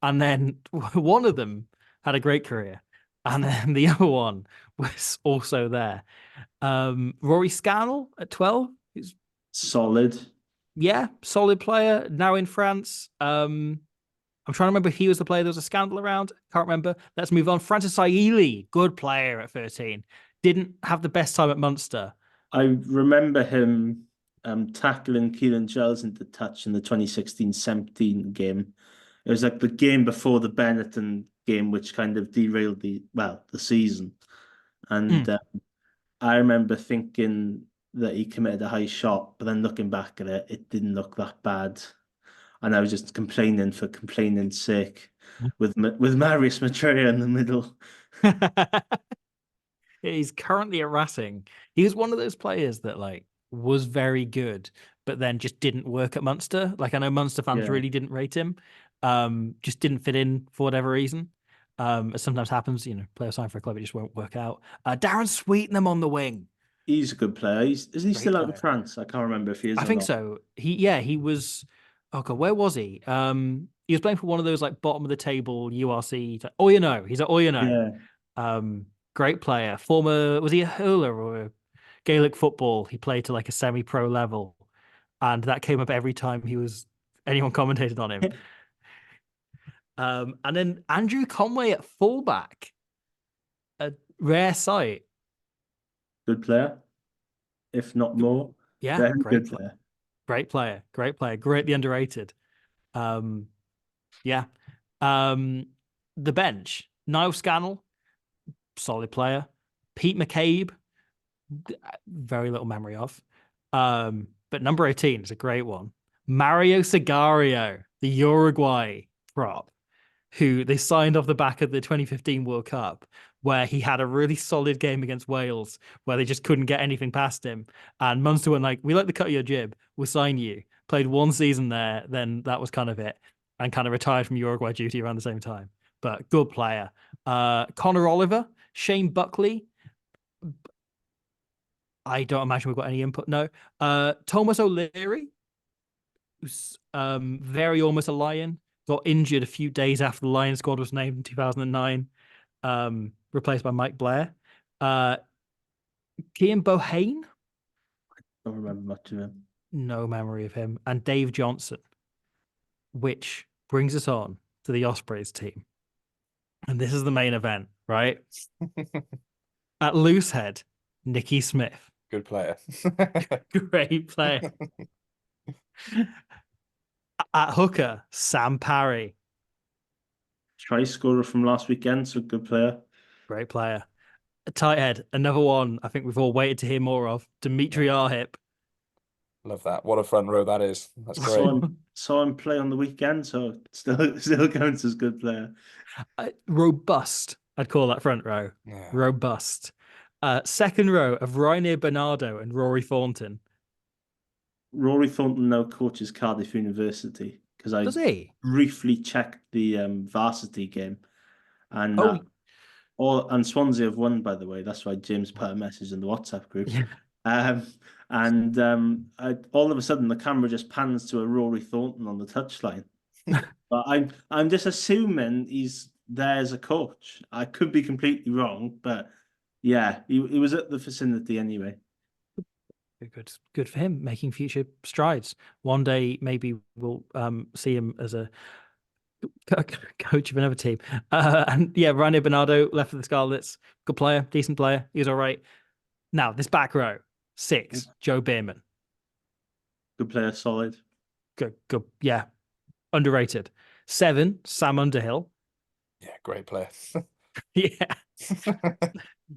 And then one of them had a great career. And then the other one was also there. Rory Scannell at 12. He's solid. Yeah, solid player. Now in France. I'm trying to remember if he was the player. There was a scandal around. Can't remember. Let's move on. Francis Aili, good player at 13. Didn't have the best time at Munster. I remember him tackling Keelan Giles into touch in the 2016-17 game. It was like the game before the Benetton game, which kind of derailed the season. And I remember thinking that he committed a high shot, but then looking back at it, it didn't look that bad. And I was just complaining for complaining's sake with Marius Matreya in the middle. He's currently at Racing. He was one of those players that was very good, but then just didn't work at Munster. I know Munster fans really didn't rate him. Just didn't fit in for whatever reason. As sometimes happens, player sign for a club, it just won't work out. Darren Sweetenham on the wing. He's a good player. Isn't he still out in France? I can't remember if he is. I think so. He was. Oh god, where was he? He was playing for one of those bottom of the table URC. Oyonnax. He's at Oyonnax. Yeah. Great player. Former, was he a hurler or a Gaelic football? He played to a semi-pro level, and that came up every time anyone commentated on him. And then Andrew Conway at fullback, a rare sight. Good player. if not more. Yeah, Very great good player. player. Great player, greatly underrated. Yeah. The bench, Niall Scannell, solid player. Pete McCabe, very little memory of. But number 18 is a great one. Mario Segario, the Uruguay prop, who they signed off the back of the 2015 World Cup, where he had a really solid game against Wales, where they just couldn't get anything past him. And Munster were like, "We like the cut of your jib. We'll sign you." Played one season there, then that was kind of it, and kind of retired from Uruguay duty around the same time. But good player. Connor Oliver, Shane Buckley. I don't imagine we've got any input. No. Thomas O'Leary, who's very almost a Lion, got injured a few days after the Lion squad was named in 2009, replaced by Mike Blair. Cian Bohane, Don't remember much of him. no memory of him, and Dave Johnson, which brings us on to the Ospreys team. And this is the main event, right? At loosehead, Nicky Smith. Good player. Great player. At hooker, Sam Parry. Try scorer from last weekend, so good player. Great player. A tight head, another one I think we've all waited to hear more of. Dimitri Arhip. Love that. What a front row that is. That's great. Saw him play on the weekend, so still counts as good player. Robust, I'd call that front row. Yeah. Robust. Second row of Rainier Bernardo and Rory Thornton. Rory Thornton now coaches Cardiff University because I Does he? briefly checked the varsity game, and and Swansea have won, by the way. That's why James put a message in the WhatsApp group. Yeah. All of a sudden the camera just pans to a Rory Thornton on the touchline. But I'm just assuming he's there as a coach. I could be completely wrong, but yeah, he was at the vicinity anyway. Good for him, making future strides. One day maybe we'll see him as a coach of another team. And yeah, Rainier Bernardo left for the Scarlets. Good player, decent player. He was all right. Now this back row. 6, Joe Beerman. Good player, solid. Good. Yeah. Underrated. 7, Sam Underhill. Yeah, great player. Yeah.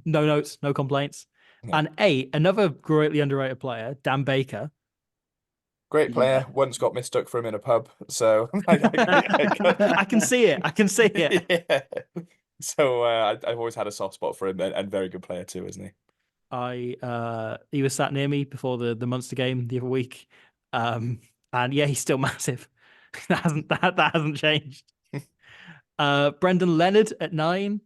No notes, no complaints. No. And 8, another greatly underrated player, Dan Baker. Great player. Yeah. Once got mistook for him in a pub. So I can see it. I can see it. Yeah. So I've always had a soft spot for him, and very good player too, isn't he? He was sat near me before the Munster game the other week, and yeah, he's still massive. that hasn't changed. Brendan Leonard at 9.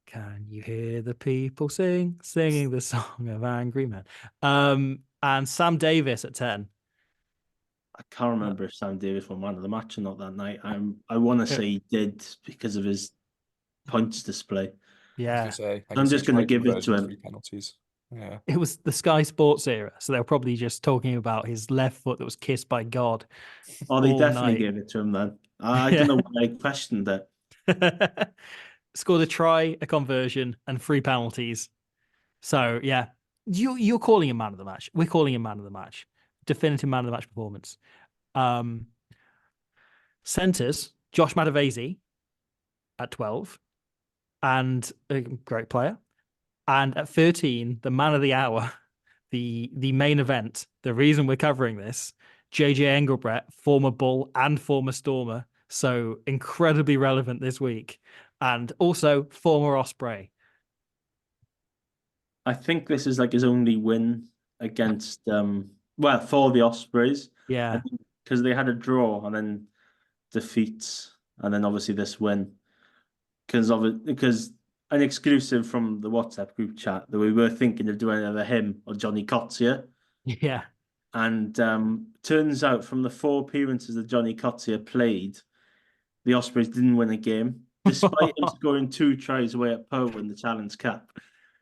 Can you hear the people singing the song of Angry Men? And Sam Davis at 10. I can't remember if Sam Davis won man of the match or not that night. I want to say he did because of his points display. Yeah, I'm just going to give it to him. Penalties. Yeah. It was the Sky Sports era, so they were probably just talking about his left foot that was kissed by God. Oh, they definitely gave it to him then. I don't know why I questioned it. Scored a try, a conversion, and 3 penalties. So yeah, you're calling him man of the match. We're calling him man of the match. Definitive man of the match performance. Centers, Josh Matavesi at 12, and a great player. And at 13, the man of the hour, the main event, the reason we're covering this, JJ Engelbrett, former Bull and former Stormer, so incredibly relevant this week, and also former Osprey. I think this is like his only win against, for the Ospreys. Yeah. Because they had a draw and then defeats, and then obviously this win. Because an exclusive from the WhatsApp group chat that we were thinking of doing either him or Johnny Coetzee. Yeah. And turns out from the 4 appearances that Johnny Coetzee played, the Ospreys didn't win a game, despite him scoring 2 tries away at Poe in the Challenge Cup.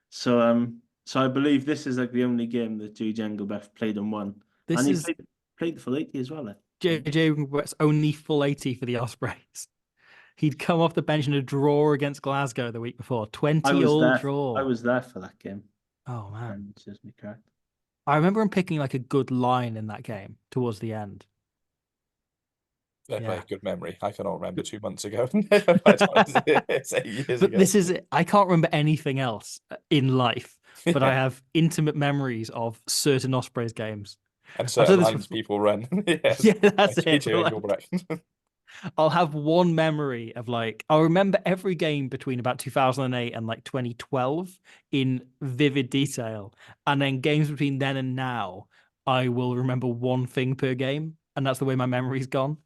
So I believe this is like the only game that JJ Engelbrett played and won. And he played the full 80 as well. JJ Engelbrett's only full 80 for the Ospreys. He'd come off the bench in a draw against Glasgow the week before. 20-all draw. I was there for that game. Oh, man. Serves me correct. I remember him picking like a good line in that game towards the end. Fair play, Yeah. good memory. I cannot remember 2 months ago. It's 8 years But ago. this is it. I can't remember anything else in life, but I have intimate memories of certain Ospreys games. And I've certain said this lines before. people run. Yes. Yeah, that's Like it. Peter But, and like, Gilbrecht. I'll have one memory of like I'll remember every game between about 2008 and like 2012 in vivid detail, and then games between then and now, I will remember one thing per game, and that's the way my memory's gone.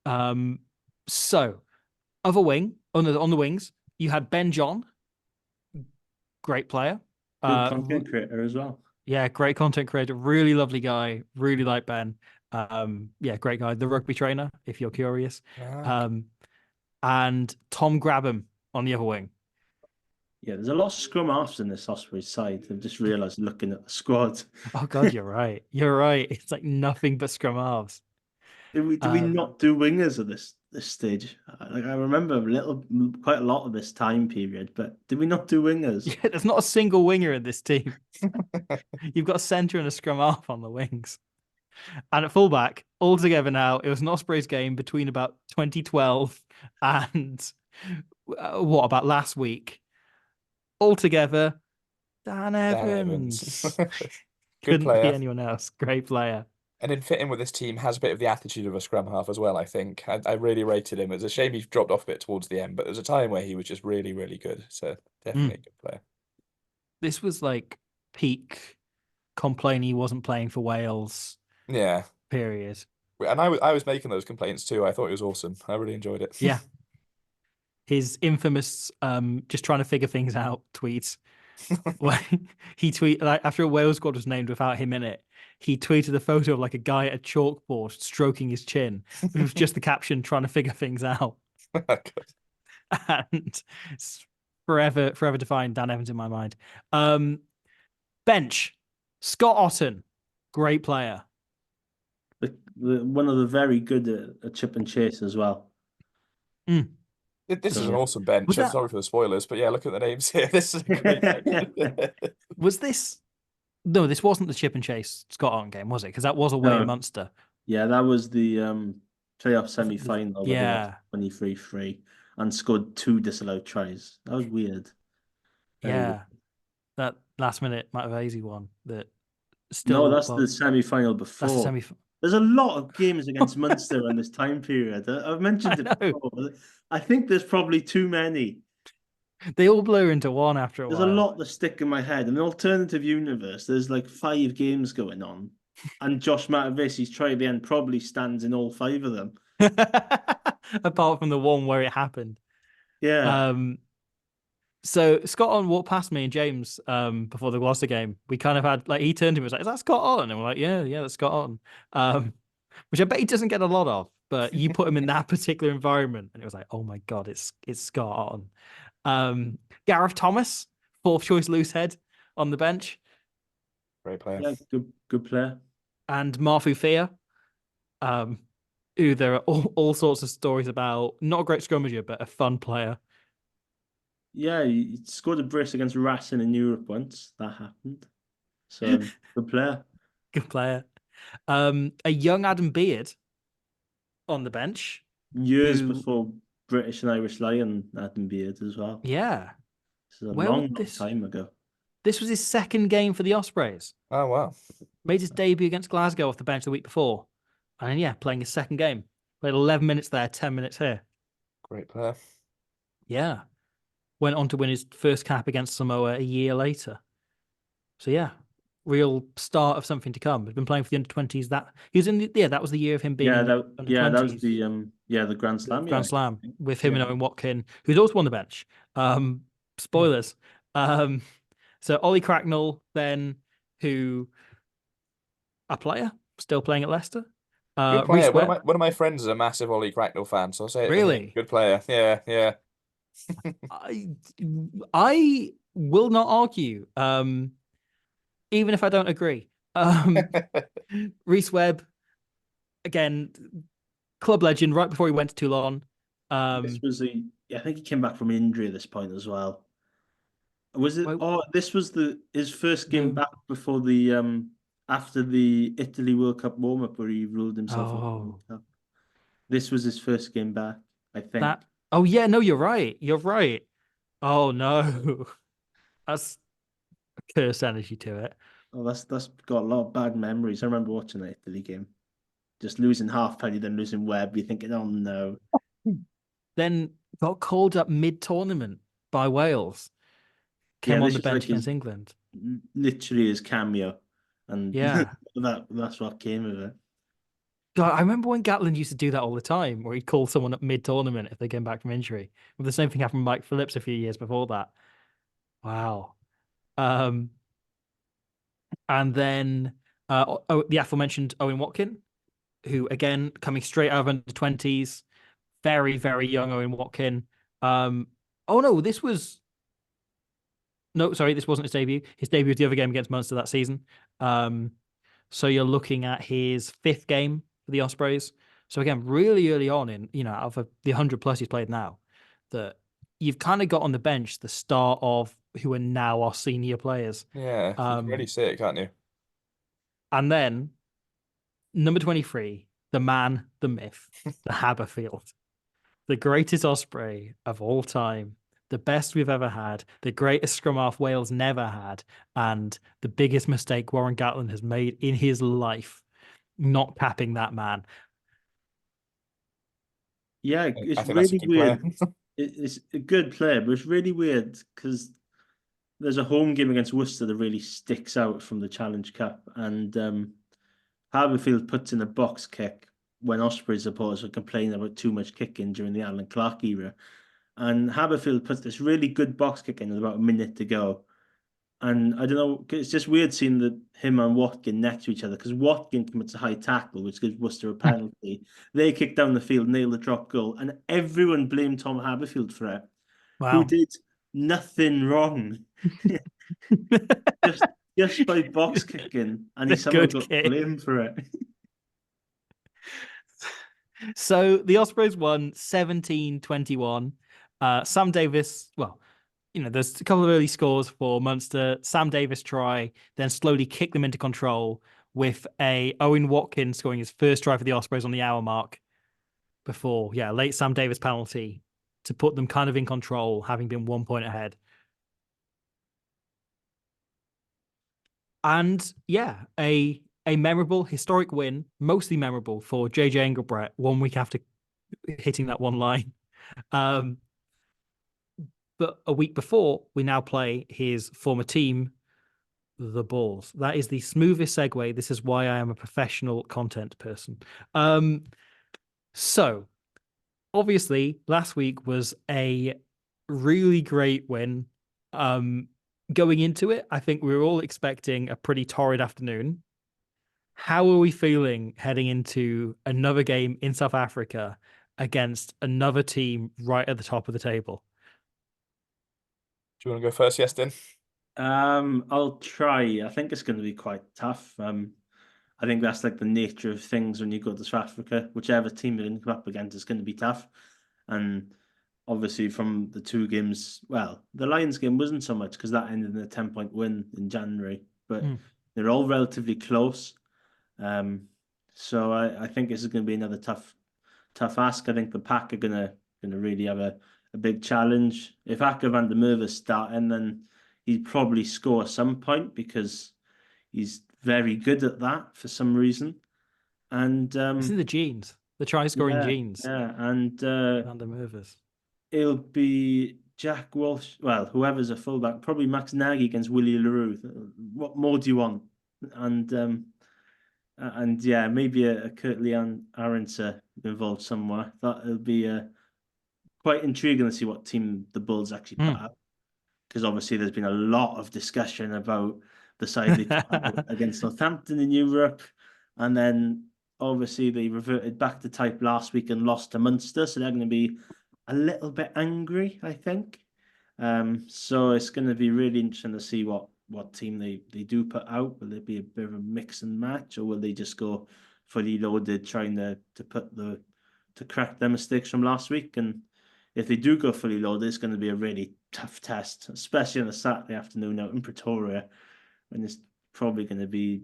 Um, so other wing on the wings, you had Ben John, great player. Good content Uh, creator as well. yeah, great content creator, really lovely guy, really like Ben. Yeah, great guy. The rugby trainer, if you're curious. Ah, And Tom Grabham on the other wing. Yeah, there's a lot of scrum halves in this Ospreys side. I've just realised looking at the squad. Oh God, you're right. You're right. It's like nothing but scrum halves. Do we not do wingers at this stage? Like I remember quite a lot of this time period, but did we not do wingers? Yeah, there's not a single winger in this team. You've got a centre and a scrum half on the wings. And at fullback, all together now, it was an Ospreys game between about 2012 and what about last week? Altogether, Dan Evans. Good Couldn't be player. anyone else. Great player. And in fitting with this team, has a bit of the attitude of a scrum half as well, I think. I really rated him. It's a shame he dropped off a bit towards the end, but there was a time where he was just really, really good. So definitely a good player. This was like peak complain he wasn't playing for Wales Yeah. period. And I was making those complaints too. I thought it was awesome. I really enjoyed it. Yeah. His infamous just trying to figure things out tweets. When he tweeted like after a Wales squad was named without him in it, he tweeted a photo of like a guy at a chalkboard stroking his chin. It was just the caption trying to figure things out. And it's forever defined Dan Evans in my mind. Bench, Scott Otten, great player. One of the very good at chip and chase as well. This is an awesome bench. Was I'm that- sorry for the spoilers, but yeah, look at the names here. This is a great bench. Was this? No, this wasn't the chip and chase Scott Otten game, was it? Because that was away in Munster. Yeah, that was the playoff semi-final. Yeah. 23-3 and scored 2 disallowed tries. That was weird. Very Yeah, weird. that last minute Matavesi one that No, still. that's the semi-final before. That's the semi. There's a lot of games against Munster in this time period. I've mentioned it I know. before. I think there's probably too many. They all blur into one after a There's while. a lot that stick in my head. In an alternative universe, there's like 5 games going on, and Josh Matavesi's try at the end probably stands in all 5 of them. Apart from the one where it happened. Yeah. So Scott Otten walked past me and James before the Gloucester game. We kind of had like he turned to me and was like, "Is that Scott Otten?" And we're like, "Yeah, that's Scott Otten." Which I bet he doesn't get a lot of, but you put him in that particular environment, and it was like, "Oh my god, it's Scott Otten." Gareth Thomas, 4th choice loose head on the bench, Great player. Yeah, good player. and Marfu Fia, who there are all sorts of stories about. Not a great scrummager, but a fun player. Yeah, he scored a brace against Racing in Europe once. That happened. So good player. Good player. A young Adam Beard on the bench. Years Who- before British and Irish Lion Adam Beard as well. Yeah. This is a Where long, would long this- time ago. This was his second game for the Ospreys. Oh, wow. Made his debut against Glasgow off the bench the week before. And then, yeah, playing his second game. Played 11 minutes there, 10 minutes here. Great player. Yeah. Went on to win his first cap against Samoa a year later. So, yeah, real start of something to come. He's been playing for the under-20s. That was the year of him being Yeah, in that was under-20s. the Grand Slam. Grand yeah. Slam with him Yeah. and Owen Watkin, who's also on the bench. Spoilers. So Ollie Cracknell, then, who a player still playing at Leicester. Good player. Reece One Webb- of my friends is a massive Ollie Cracknell fan, so I'll say it. for him. Really? Good player. Yeah. I will not argue, even if I don't agree. Reece Webb, again, club legend right before he went to Toulon. I think he came back from injury at this point as well. Was it? Well, Oh, this was his first game no. back before the after the Italy World Cup warm up where he ruled himself out of the World Oh, Cup. This was his first game back, I think. that. Oh yeah, no, you're right. You're right. Oh no, that's curse energy to it. Oh, that's got a lot of bad memories. I remember watching that Italy game, just losing half penny, then losing Webb. You're thinking, oh no. Then got called up mid-tournament by Wales. Yeah, Came on this the was bench like against England. literally his cameo, and Yeah. that's what came of it. God, I remember when Gatland used to do that all the time, where he'd call someone up mid-tournament if they came back from injury. Well, the same thing happened with Mike Phillips a few years before that. Wow. Um, and then the aforementioned Owen Watkin, who again coming straight out of under 20s, very, very young Owen Watkin. Oh no, this was no, sorry, this wasn't his debut. His debut was the other game against Munster that season. Um, so you're looking at his fifth game for the Ospreys. So again, really early on in, out of the 100 plus he's played now, that you've kind of got on the bench the start of who are now our senior players. Yeah, you can really see it, can't you? And then number 23, the man, the myth, the Haberfield, the greatest Osprey of all time, the best we've ever had, the greatest scrum half Wales never had, and the biggest mistake Warren Gatland has made in his life, not capping that man. Yeah, I it's think that's a really good player. weird. It's a good player, but it's really weird because there's a home game against Worcester that really sticks out from the Challenge Cup, and Haberfield puts in a box kick when Osprey supporters were complaining about too much kicking during the Alan Clark era, and Haberfield puts this really good box kick in with about a minute to go. And I don't know, it's just weird seeing him and Watkin next to each other because Watkin commits a high tackle, which gives Worcester a penalty. They kick down the field, nail the drop goal, and everyone blamed Tom Haberfield for it, who Wow. did nothing wrong. just just by box kicking, and he The somehow good got kid. blamed for it. So the Ospreys won 17-21. Sam Davis, well, there's a couple of early scores for Munster. Sam Davis try, then slowly kick them into control with a Owen Watkins scoring his first try for the Ospreys on the hour mark before, late Sam Davis penalty to put them kind of in control, having been 1 point ahead. And a memorable, historic win, mostly memorable for JJ Engelbrett 1 week after hitting that one line. But a week before, we now play his former team, the Bulls. That is the smoothest segue. This is why I am a professional content person. So, obviously, last week was a really great win. Going into it, I think we were all expecting a pretty torrid afternoon. How are we feeling heading into another game in South Africa against another team right at the top of the table? Do you want to go first, Yestin? I'll try. I think it's going to be quite tough. I think that's like the nature of things when you go to South Africa. Whichever team you're going to come up against is going to be tough. And obviously, from the two games, well, the Lions game wasn't so much because that ended in a 10-point win in January, but they're all relatively close. So I think this is going to be another tough ask. I think the Pack are gonna really have a big challenge. If Akker van der Merwe's starting, then he'd probably score at some point because he's very good at that for some reason. And It's in the genes, the try scoring yeah, genes. and Van der Merwe's. it'll be Jack Walsh. Well, whoever's a fullback, probably Max Nagy against Willie LaRue. What more do you want? And yeah, maybe a Kurtley Arendse involved somewhere. That'll be quite intriguing to see what team the Bulls actually put out. Because obviously there's been a lot of discussion about the side they put out against Northampton in Europe. And then obviously they reverted back to type last week and lost to Munster. So they're going to be a little bit angry, I think. So it's going to be really interesting to see what team they do put out. Will it be a bit of a mix and match, or will they just go fully loaded, trying to crack their mistakes from last week? And if they do go fully loaded, it's going to be a really tough test, especially on a Saturday afternoon out in Pretoria, when it's probably going to be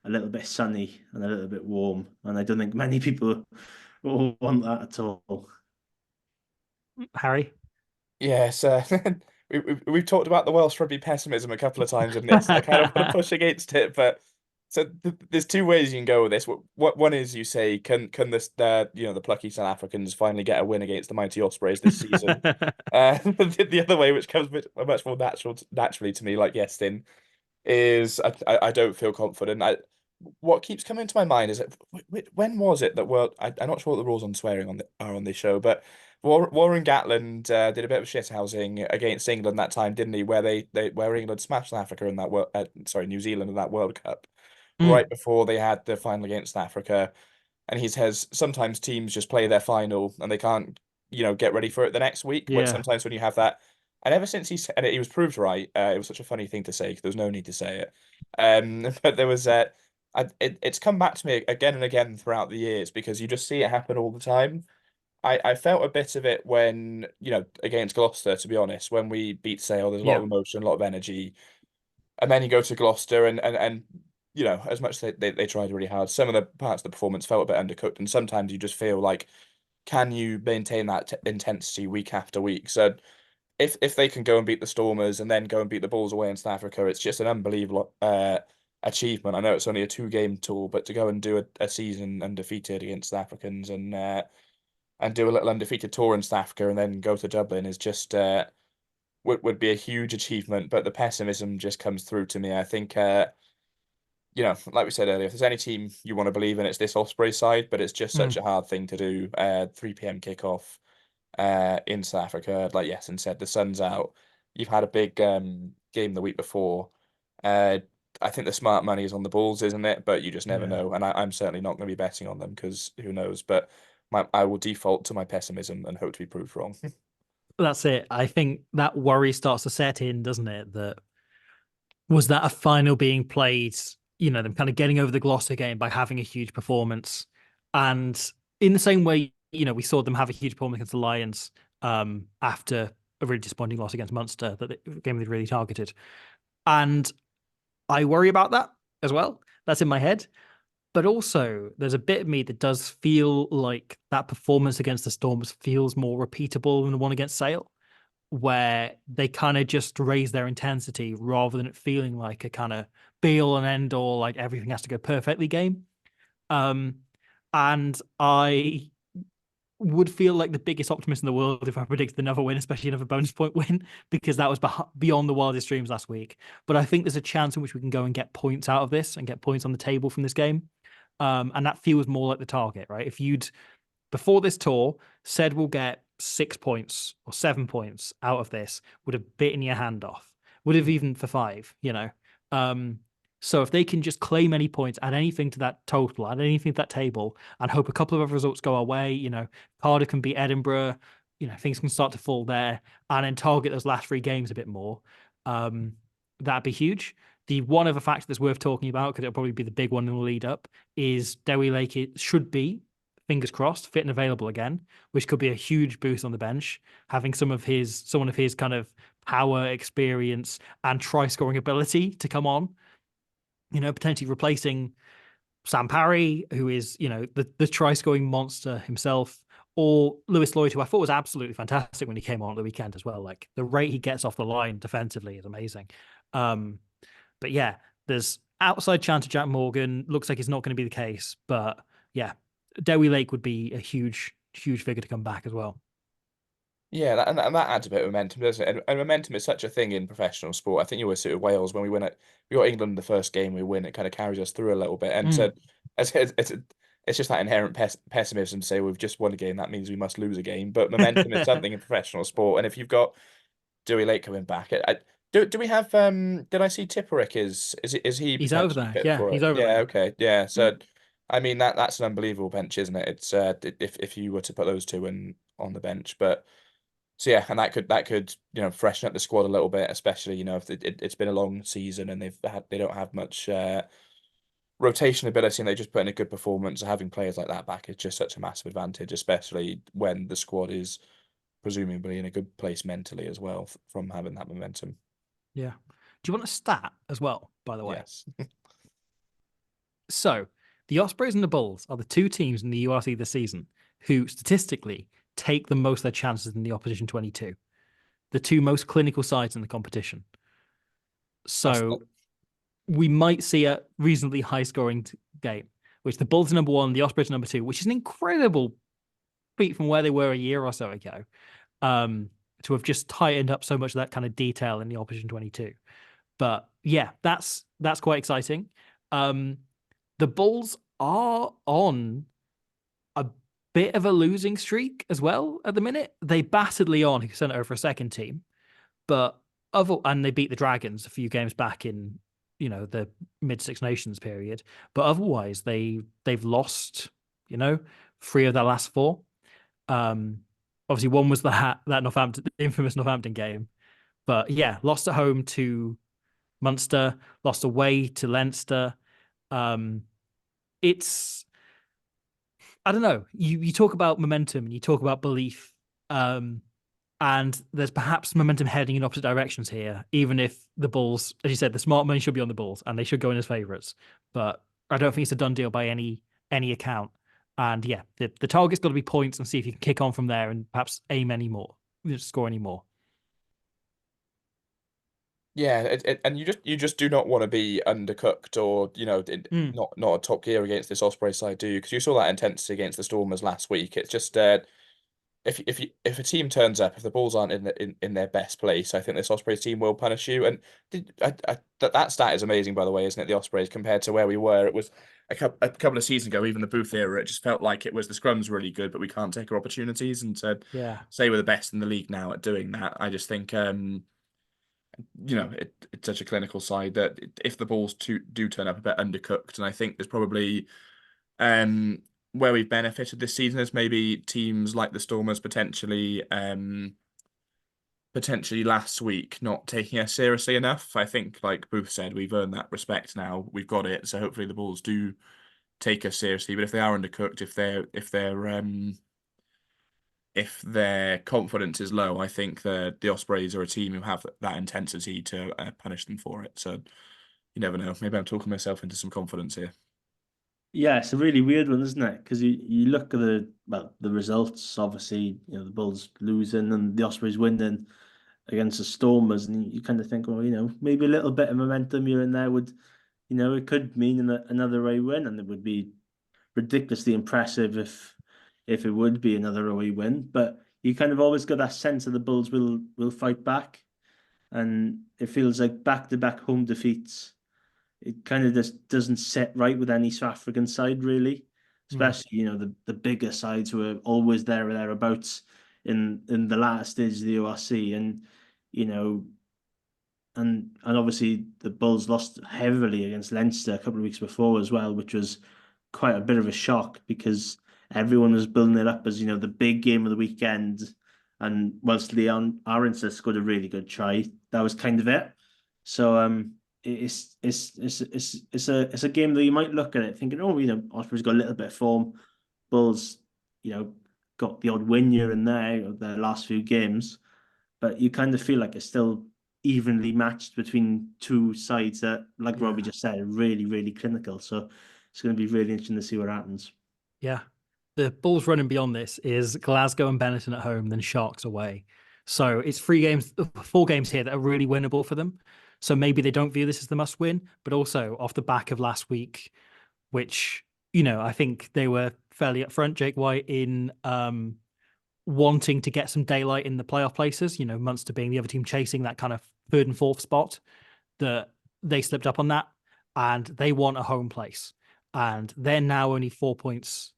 a little bit sunny and a little bit warm. And I don't think many people will want that at all. Harry? Yes, we've talked about the Welsh rugby pessimism a couple of times in this. I kind of want to push against it, but so there's two ways you can go with this. What one is you say, can this the plucky South Africans finally get a win against the mighty Ospreys this season? The other way, which comes much more naturally to me, like Iestyn, is I don't feel confident. What keeps coming to my mind is that when was it that I'm not sure what the rules on swearing are on this show, but Warren Gatland did a bit of shithousing against England that time, didn't he? Where England smashed South Africa in that New Zealand in that World Cup right before they had the final against Africa. And he says sometimes teams just play their final and they can't, get ready for it the next week. But Yeah. sometimes when you have that, and ever since he was proved right, it was such a funny thing to say because there was no need to say it. But there was it's come back to me again and again throughout the years because you just see it happen all the time. I felt a bit of it when, against Gloucester, to be honest, when we beat Sale, there's a lot Yeah. of emotion, a lot of energy. And then you go to Gloucester and as much as they tried really hard, some of the parts of the performance felt a bit undercooked. And sometimes you just feel like, can you maintain that intensity week after week? So if they can go and beat the Stormers and then go and beat the Bulls away in South Africa, it's just an unbelievable achievement. I know it's only a 2-game tour, but to go and do a season undefeated against South Africans and do a little undefeated tour in South Africa and then go to Dublin is just would be a huge achievement. But the pessimism just comes through to me. I think like we said earlier, if there's any team you want to believe in, it's this Osprey side, but it's just such a hard thing to do. 3 p.m. kickoff in South Africa. Like Iestyn said, the sun's out. You've had a big game the week before. I think the smart money is on the Bulls, isn't it? But you just never know. And I'm certainly not going to be betting on them because who knows? But I will default to my pessimism and hope to be proved wrong. That's it. I think that worry starts to set in, doesn't it? That was that a final being played, them kind of getting over the Gloucester game by having a huge performance. And in the same way, we saw them have a huge performance against the Lions after a really disappointing loss against Munster, that game they really targeted. And I worry about that as well. That's in my head. But also, there's a bit of me that does feel like that performance against the Storms feels more repeatable than the one against Sale, where they kind of just raise their intensity rather than it feeling like a kind of be all and end all, like everything has to go perfectly game. And I would feel like the biggest optimist in the world if I predicted another win, especially another bonus point win, because that was beyond the wildest dreams last week. But I think there's a chance in which we can go and get points out of this and get points on the table from this game. And that feels more like the target, right? If you'd, before this tour, said we'll get 6 points or 7 points out of this, would have bitten your hand off, would have even for 5, So if they can just claim any points, add anything to that total, add anything to that table, and hope a couple of other results go our way, Cardiff can beat Edinburgh, things can start to fall there, and then target those last 3 games a bit more. That'd be huge. The one other factor that's worth talking about, because it'll probably be the big one in the lead up, is Dewi Lake. It should be, fingers crossed, fit and available again, which could be a huge boost on the bench. Having someone of his kind of power, experience, and try scoring ability to come on, potentially replacing Sam Parry, who is, the try scoring monster himself, or Lewis Lloyd, who I thought was absolutely fantastic when he came on at the weekend as well. Like the rate he gets off the line defensively is amazing. But yeah, there's outside chance of Jack Morgan. Looks like it's not going to be the case. But yeah, Dewi Lake would be a huge, huge figure to come back as well. Yeah, and that adds a bit of momentum, doesn't it? And momentum is such a thing in professional sport. I think you always see it with Wales when we got England the first game we win. It kind of carries us through a little bit. And so it's just that inherent pessimism to say we've just won a game. That means we must lose a game. But momentum is something in professional sport. And if you've got Dewi Lake coming back, do we have? Did I see Tipperick is he? He's over potentially there. fit Yeah, for he's it? over Yeah, there. okay, yeah. So, I mean that's an unbelievable bench, isn't it? It's if you were to put those two in on the bench, but. So yeah, and that could freshen up the squad a little bit, especially if it's been a long season and they don't have much rotation ability and they just put in a good performance. Having players like that back is just such a massive advantage, especially when the squad is presumably in a good place mentally as well from having that momentum. Yeah. Do you want a stat as well, by the way? Yes. So the Ospreys and the Bulls are the two teams in the URC this season who statistically take the most of their chances in the opposition 22. The two most clinical sides in the competition. So we might see a reasonably high scoring game, which the Bulls are number one, the Ospreys are number two, which is an incredible feat from where they were a year or so ago. To have just tightened up so much of that kind of detail in the opposition 22. But yeah, that's quite exciting. The Bulls are on a bit of a losing streak as well at the minute. They battered Lyon, who sent over a second team, and they beat the Dragons a few games back in the mid Six Nations period. But otherwise, they've lost 3 of their last 4. Obviously, one was that Northampton, infamous Northampton game. But yeah, lost at home to Munster, lost away to Leinster. It's, I don't know. You talk about momentum and you talk about belief, and there's perhaps momentum heading in opposite directions here. Even if the Bulls, as you said, the smart money should be on the Bulls and they should go in as favourites. But I don't think it's a done deal by any account. And yeah, the target's got to be points and see if you can kick on from there and perhaps aim any more, score any more. Yeah, and you just do not want to be undercooked or not a top gear against this Osprey side, do you? Because you saw that intensity against the Stormers last week. It's just if a team turns up, if the Bulls aren't in their best place, I think this Ospreys team will punish you. And that stat is amazing, by the way, isn't it? The Ospreys compared to where we were, it was a couple of seasons ago, even the Booth era, it just felt like it was the scrum's really good, but we can't take our opportunities. And to say we're the best in the league now at doing that, I just think it's such a clinical side that if the Bulls do turn up a bit undercooked, and I think there's probably where we've benefited this season is maybe teams like the Stormers potentially last week not taking us seriously enough. I think, like Booth said, we've earned that respect now. We've got it, so hopefully the Bulls do take us seriously. But if they are undercooked, if their confidence is low, I think the Ospreys are a team who have that intensity to punish them for it. So you never know. Maybe I'm talking myself into some confidence here. Yeah, it's a really weird one, isn't it? Because you look at the results. Obviously, the Bulls losing and the Ospreys winning against the Stormers, and you kind of think, well, maybe a little bit of momentum here and there would, it could mean another away win, and it would be ridiculously impressive if it would be another away win. But you kind of always got that sense that the Bulls will fight back, and it feels like back-to-back home defeats. It kind of just doesn't sit right with any South African side, really. Especially, the bigger sides who are always there or thereabouts in the latter stage of the ORC. And, and obviously the Bulls lost heavily against Leinster a couple of weeks before as well, which was quite a bit of a shock because everyone was building it up as, the big game of the weekend. And whilst Leon Aronson scored a really good try, that was kind of it. So it's a game that you might look at it thinking, Ospreys got a little bit of form. Bulls, got the odd win here and there of their last few games, but you kind of feel like it's still evenly matched between two sides that, like Robbie just said, are really, really clinical. So it's going to be really interesting to see what happens. Yeah. The Bulls running beyond this is Glasgow and Benetton at home, then Sharks away. So it's 4 games here that are really winnable for them. So maybe they don't view this as the must win, but also off the back of last week, which, I think they were fairly upfront, Jake White, in wanting to get some daylight in the playoff places, Munster being the other team chasing that kind of 3rd and 4th spot, that they slipped up on that and they want a home place. And they're now only 4 points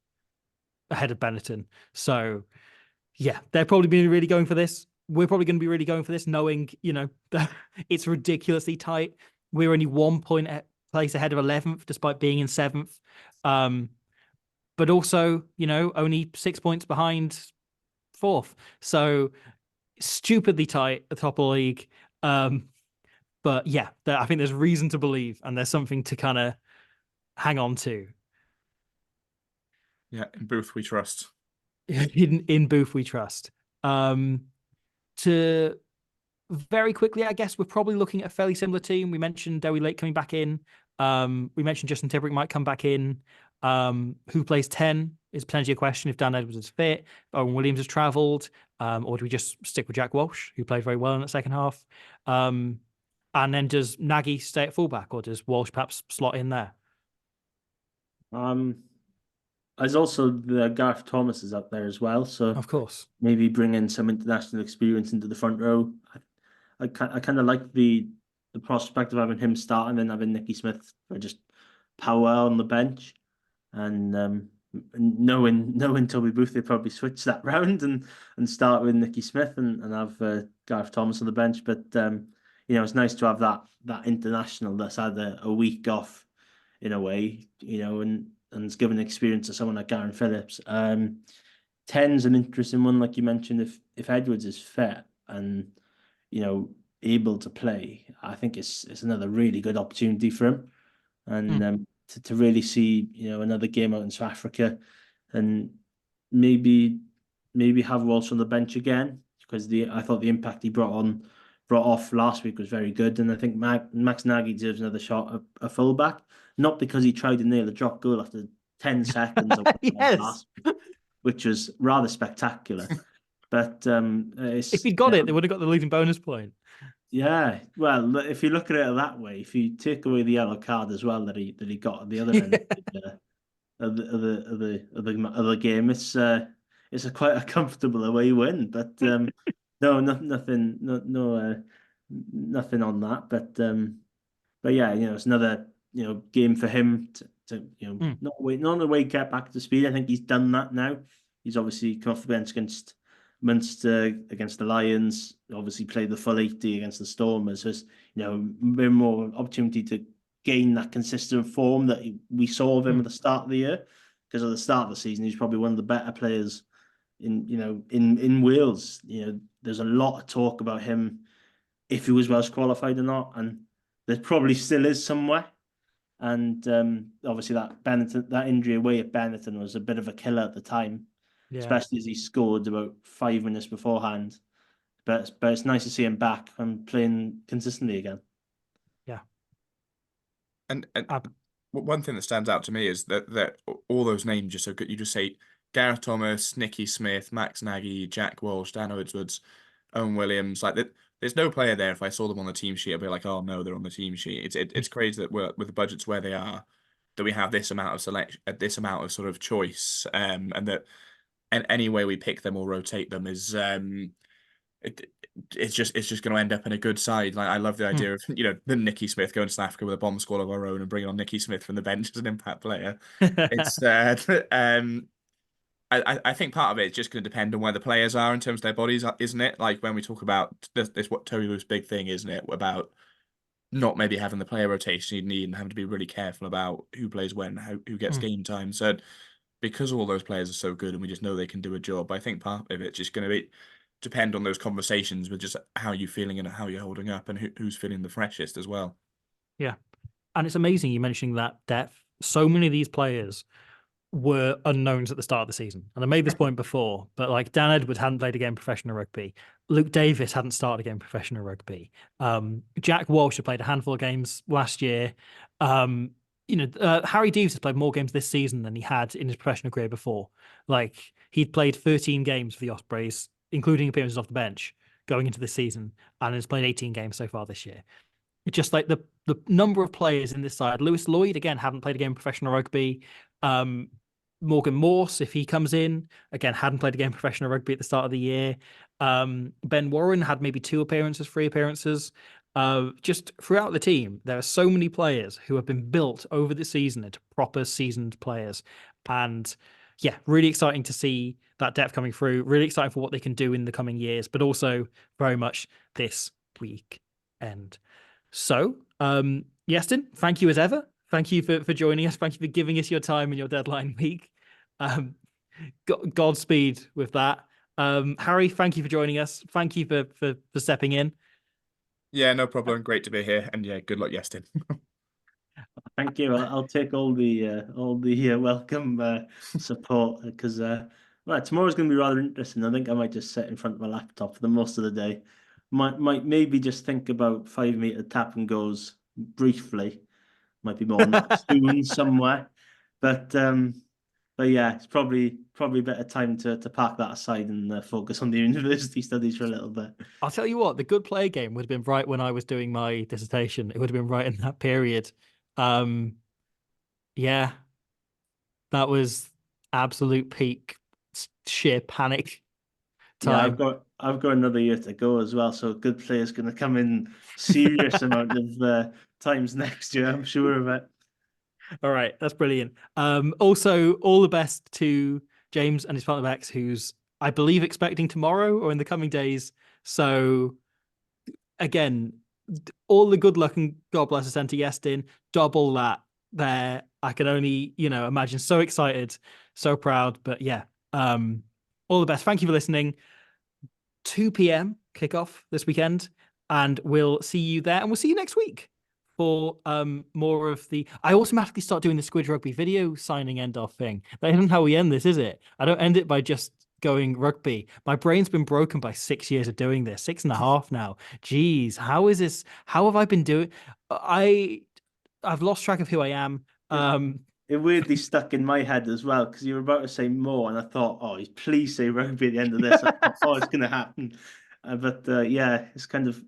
ahead of Benetton. So yeah, they're probably really going for this. We're probably going to be really going for this, knowing, that it's ridiculously tight. We're only 1 point place ahead of 11th, despite being in 7th. But also, only 6 points behind 4th. So stupidly tight at the top of the league. But yeah, I think there's reason to believe, and there's something to kind of hang on to. Yeah, in Booth we trust. In Booth we trust. To very quickly, I guess we're probably looking at a fairly similar team. We mentioned Dewi Lake coming back in. We mentioned Justin Tibrick might come back in. Who plays 10 is potentially a question if Dan Edwards is fit, if Owen Williams has travelled, or do we just stick with Jack Walsh, who played very well in the second half? And then does Nagy stay at fullback, or does Walsh perhaps slot in there? There's also the Gareth Thomas is up there as well, so Of course. maybe bring in some international experience into the front row. I kind of like the prospect of having him start and then having Nicky Smith for just power on the bench, and knowing Toby Booth, they probably switch that round and start with Nicky Smith and have Gareth Thomas on the bench. But it's nice to have that international that's had a week off in a way, and it's given experience to someone like Garen Phillips. 10's an interesting one, like you mentioned. If Edwards is fit and able to play, I think it's another really good opportunity for him, and to really see another game out in South Africa, and maybe have Walsh on the bench again, because I thought the impact he brought off last week was very good, and I think Max Nagy deserves another shot at a fullback, not because he tried to nail a drop goal after 10 seconds yes, last week, which was rather spectacular. But if he'd got it, they would have got the leading bonus point. Yeah, well, if you look at it that way, if you take away the yellow card as well that he got at the other end of the game, it's quite a comfortable away win. But nothing on that. But yeah, it's another game for him to not away get back to speed. I think he's done that now. He's obviously come off the bench against Munster, against the Lions, obviously played the full 80 against the Stormers. So it's, bit more opportunity to gain that consistent form that we saw of him at the start of the year. Because at the start of the season, he's probably one of the better players in Wales. There's a lot of talk about him, if he was Welsh qualified or not, and there probably still is somewhere. And obviously that injury away at Benetton was a bit of a killer at the time. Yeah. Especially as he scored about 5 minutes beforehand. But it's nice to see him back and playing consistently again. Yeah. And one thing that stands out to me is that all those names are so good. You just say Gareth Thomas, Nicky Smith, Max Nagy, Jack Walsh, Dan Edwards, Owen Williams. Like that, there's no player there. If I saw them on the team sheet, I'd be like, oh no, they're on the team sheet. It's crazy that we're with the budgets where they are, that we have this amount of selection, this amount of sort of choice, and that. And any way we pick them or rotate them is it's just going to end up in a good side. Like I love the idea of the Nicky Smith going to South Africa with a bomb squad of our own and bringing on Nicky Smith from the bench as an impact player. It's I think part of it is just going to depend on where the players are in terms of their bodies, isn't it? Like when we talk about this what Toby Booth's big thing, isn't it? About not maybe having the player rotation you need and having to be really careful about who plays when, who gets game time. So. Because all those players are so good and we just know they can do a job, I think part of it's just going to depend on those conversations with just how you're feeling and how you're holding up and who's feeling the freshest as well. Yeah. And it's amazing you mentioning that depth. So many of these players were unknowns at the start of the season. And I made this point before, but like Dan Edwards hadn't played a game of professional rugby. Luke Davis hadn't started a game of professional rugby. Jack Walsh had played a handful of games last year. Harry Deves has played more games this season than he had in his professional career before. Like he'd played 13 games for the Ospreys, including appearances off the bench going into this season, and has played 18 games so far this year. It's just like the number of players in this side. Lewis Lloyd, again, hadn't played a game of professional rugby. Morgan Morse, if he comes in, again, hadn't played a game of professional rugby at the start of the year. Ben Warren had maybe 3 appearances. Just throughout the team, there are so many players who have been built over the season into proper seasoned players. And yeah, really exciting to see that depth coming through. Really exciting for what they can do in the coming years, but also very much this weekend. So, Yestin, thank you as ever. Thank you for joining us. Thank you for giving us your time in your deadline week. Godspeed with that. Harry, thank you for joining us. Thank you for stepping in. Yeah, no problem. Great to be here, and yeah, good luck, Yestin. Thank you. I'll take all the welcome support because Well, tomorrow's going to be rather interesting. I think I might just sit in front of my laptop for the most of the day. Might maybe just think about 5 meter tap and goes briefly. Might be more on that soon somewhere. But yeah, it's probably a bit of time to park that aside and focus on the university studies for a little bit. I'll tell you what, the good play game would have been right when I was doing my dissertation. It would have been right in that period. Yeah, that was absolute peak sheer panic time. Yeah, I've got another year to go as well. So good play is going to come in serious amount of times next year. I'm sure of it. All right, that's brilliant. Also, all the best to James and his partner Bex, who's I believe expecting tomorrow or in the coming days. So again, all the good luck and God bless us sent to Yestin. Double that there. I can only, imagine. So excited, so proud. But yeah, all the best. Thank you for listening. 2 p.m. kickoff this weekend, and we'll see you there, and we'll see you next week for more of the. I automatically start doing the Squid Rugby video signing end off thing. That isn't how we end this, is it? I don't end it by just going rugby. My brain's been broken by 6 years of doing this, 6.5 now. Jeez, how is this? How have I been doing? I've lost track of who I am. It weirdly stuck in my head as well because you were about to say more, and I thought, "Oh, please say rugby at the end of this." I thought it's going to happen, but yeah, it's kind of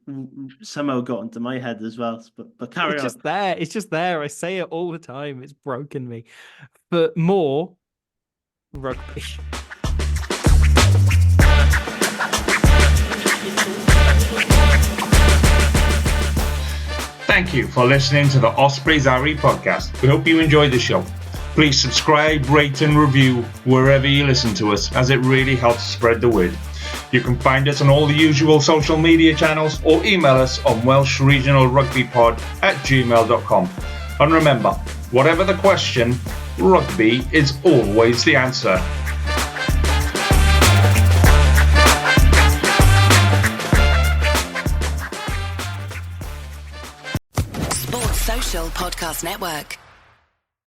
somehow got into my head as well. But carry on. It's just there. It's just there. I say it all the time. It's broken me. But more rugby. Thank you for listening to the Ospreys Ari podcast. We hope you enjoyed the show. Please subscribe, rate and review wherever you listen to us, as it really helps spread the word. You can find us on all the usual social media channels or email us on welshregionalrugbypod@gmail.com. And remember, whatever the question, rugby is always the answer. Sports Social Podcast Network.